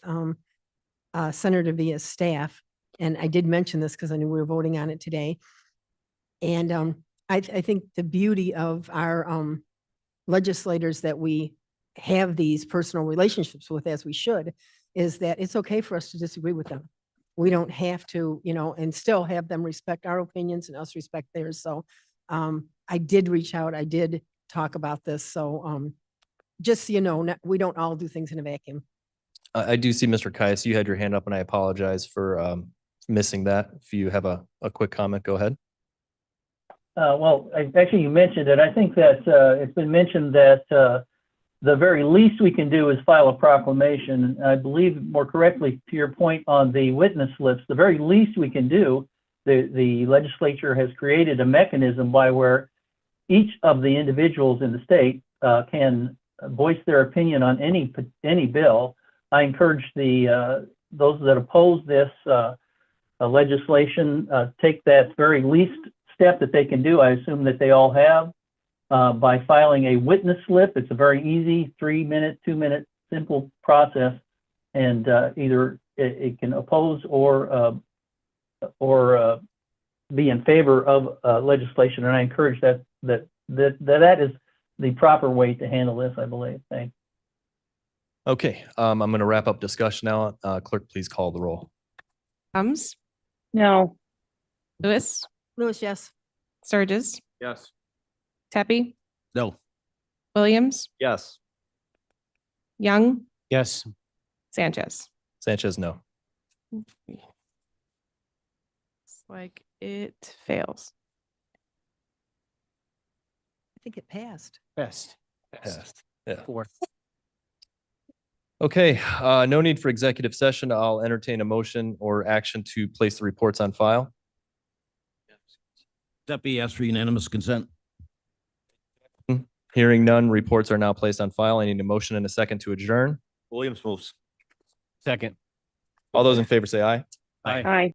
Senator Villa's staff, and I did mention this because I knew we were voting on it today. And I think the beauty of our legislators that we have these personal relationships with, as we should, is that it's okay for us to disagree with them. We don't have to, and still have them respect our opinions and us respect theirs. So I did reach out. I did talk about this. So just so you know, we don't all do things in a vacuum. I do see Mr. Caius, you had your hand up, and I apologize for missing that. If you have a quick comment, go ahead. Well, actually, you mentioned it. I think that it's been mentioned that the very least we can do is file a proclamation. I believe, more correctly, to your point on the witness slips, the very least we can do, the legislature has created a mechanism by where each of the individuals in the state can voice their opinion on any bill. I encourage those that oppose this legislation take that very least step that they can do. I assume that they all have by filing a witness slip. It's a very easy 3-minute, 2-minute simple process, and either it can oppose or be in favor of legislation. And I encourage that is the proper way to handle this, I believe. Thanks. Okay, I'm going to wrap up discussion now. Clerk, please call the roll. Combs, No. Lewis, Lewis, yes. Sturgis, Yes. Tepe, No. Williams, Yes. Young, Yes. Sanchez. Sanchez, no. It's like it fails. I think it passed. Best. Passed. Yeah. 4. Okay, no need for executive session. I'll entertain a motion or action to place the reports on file. Steffi asks for unanimous consent. Hearing none, reports are now placed on file. I need a motion and a second to adjourn. Williams moves. Second. All those in favor say aye. Aye. Aye.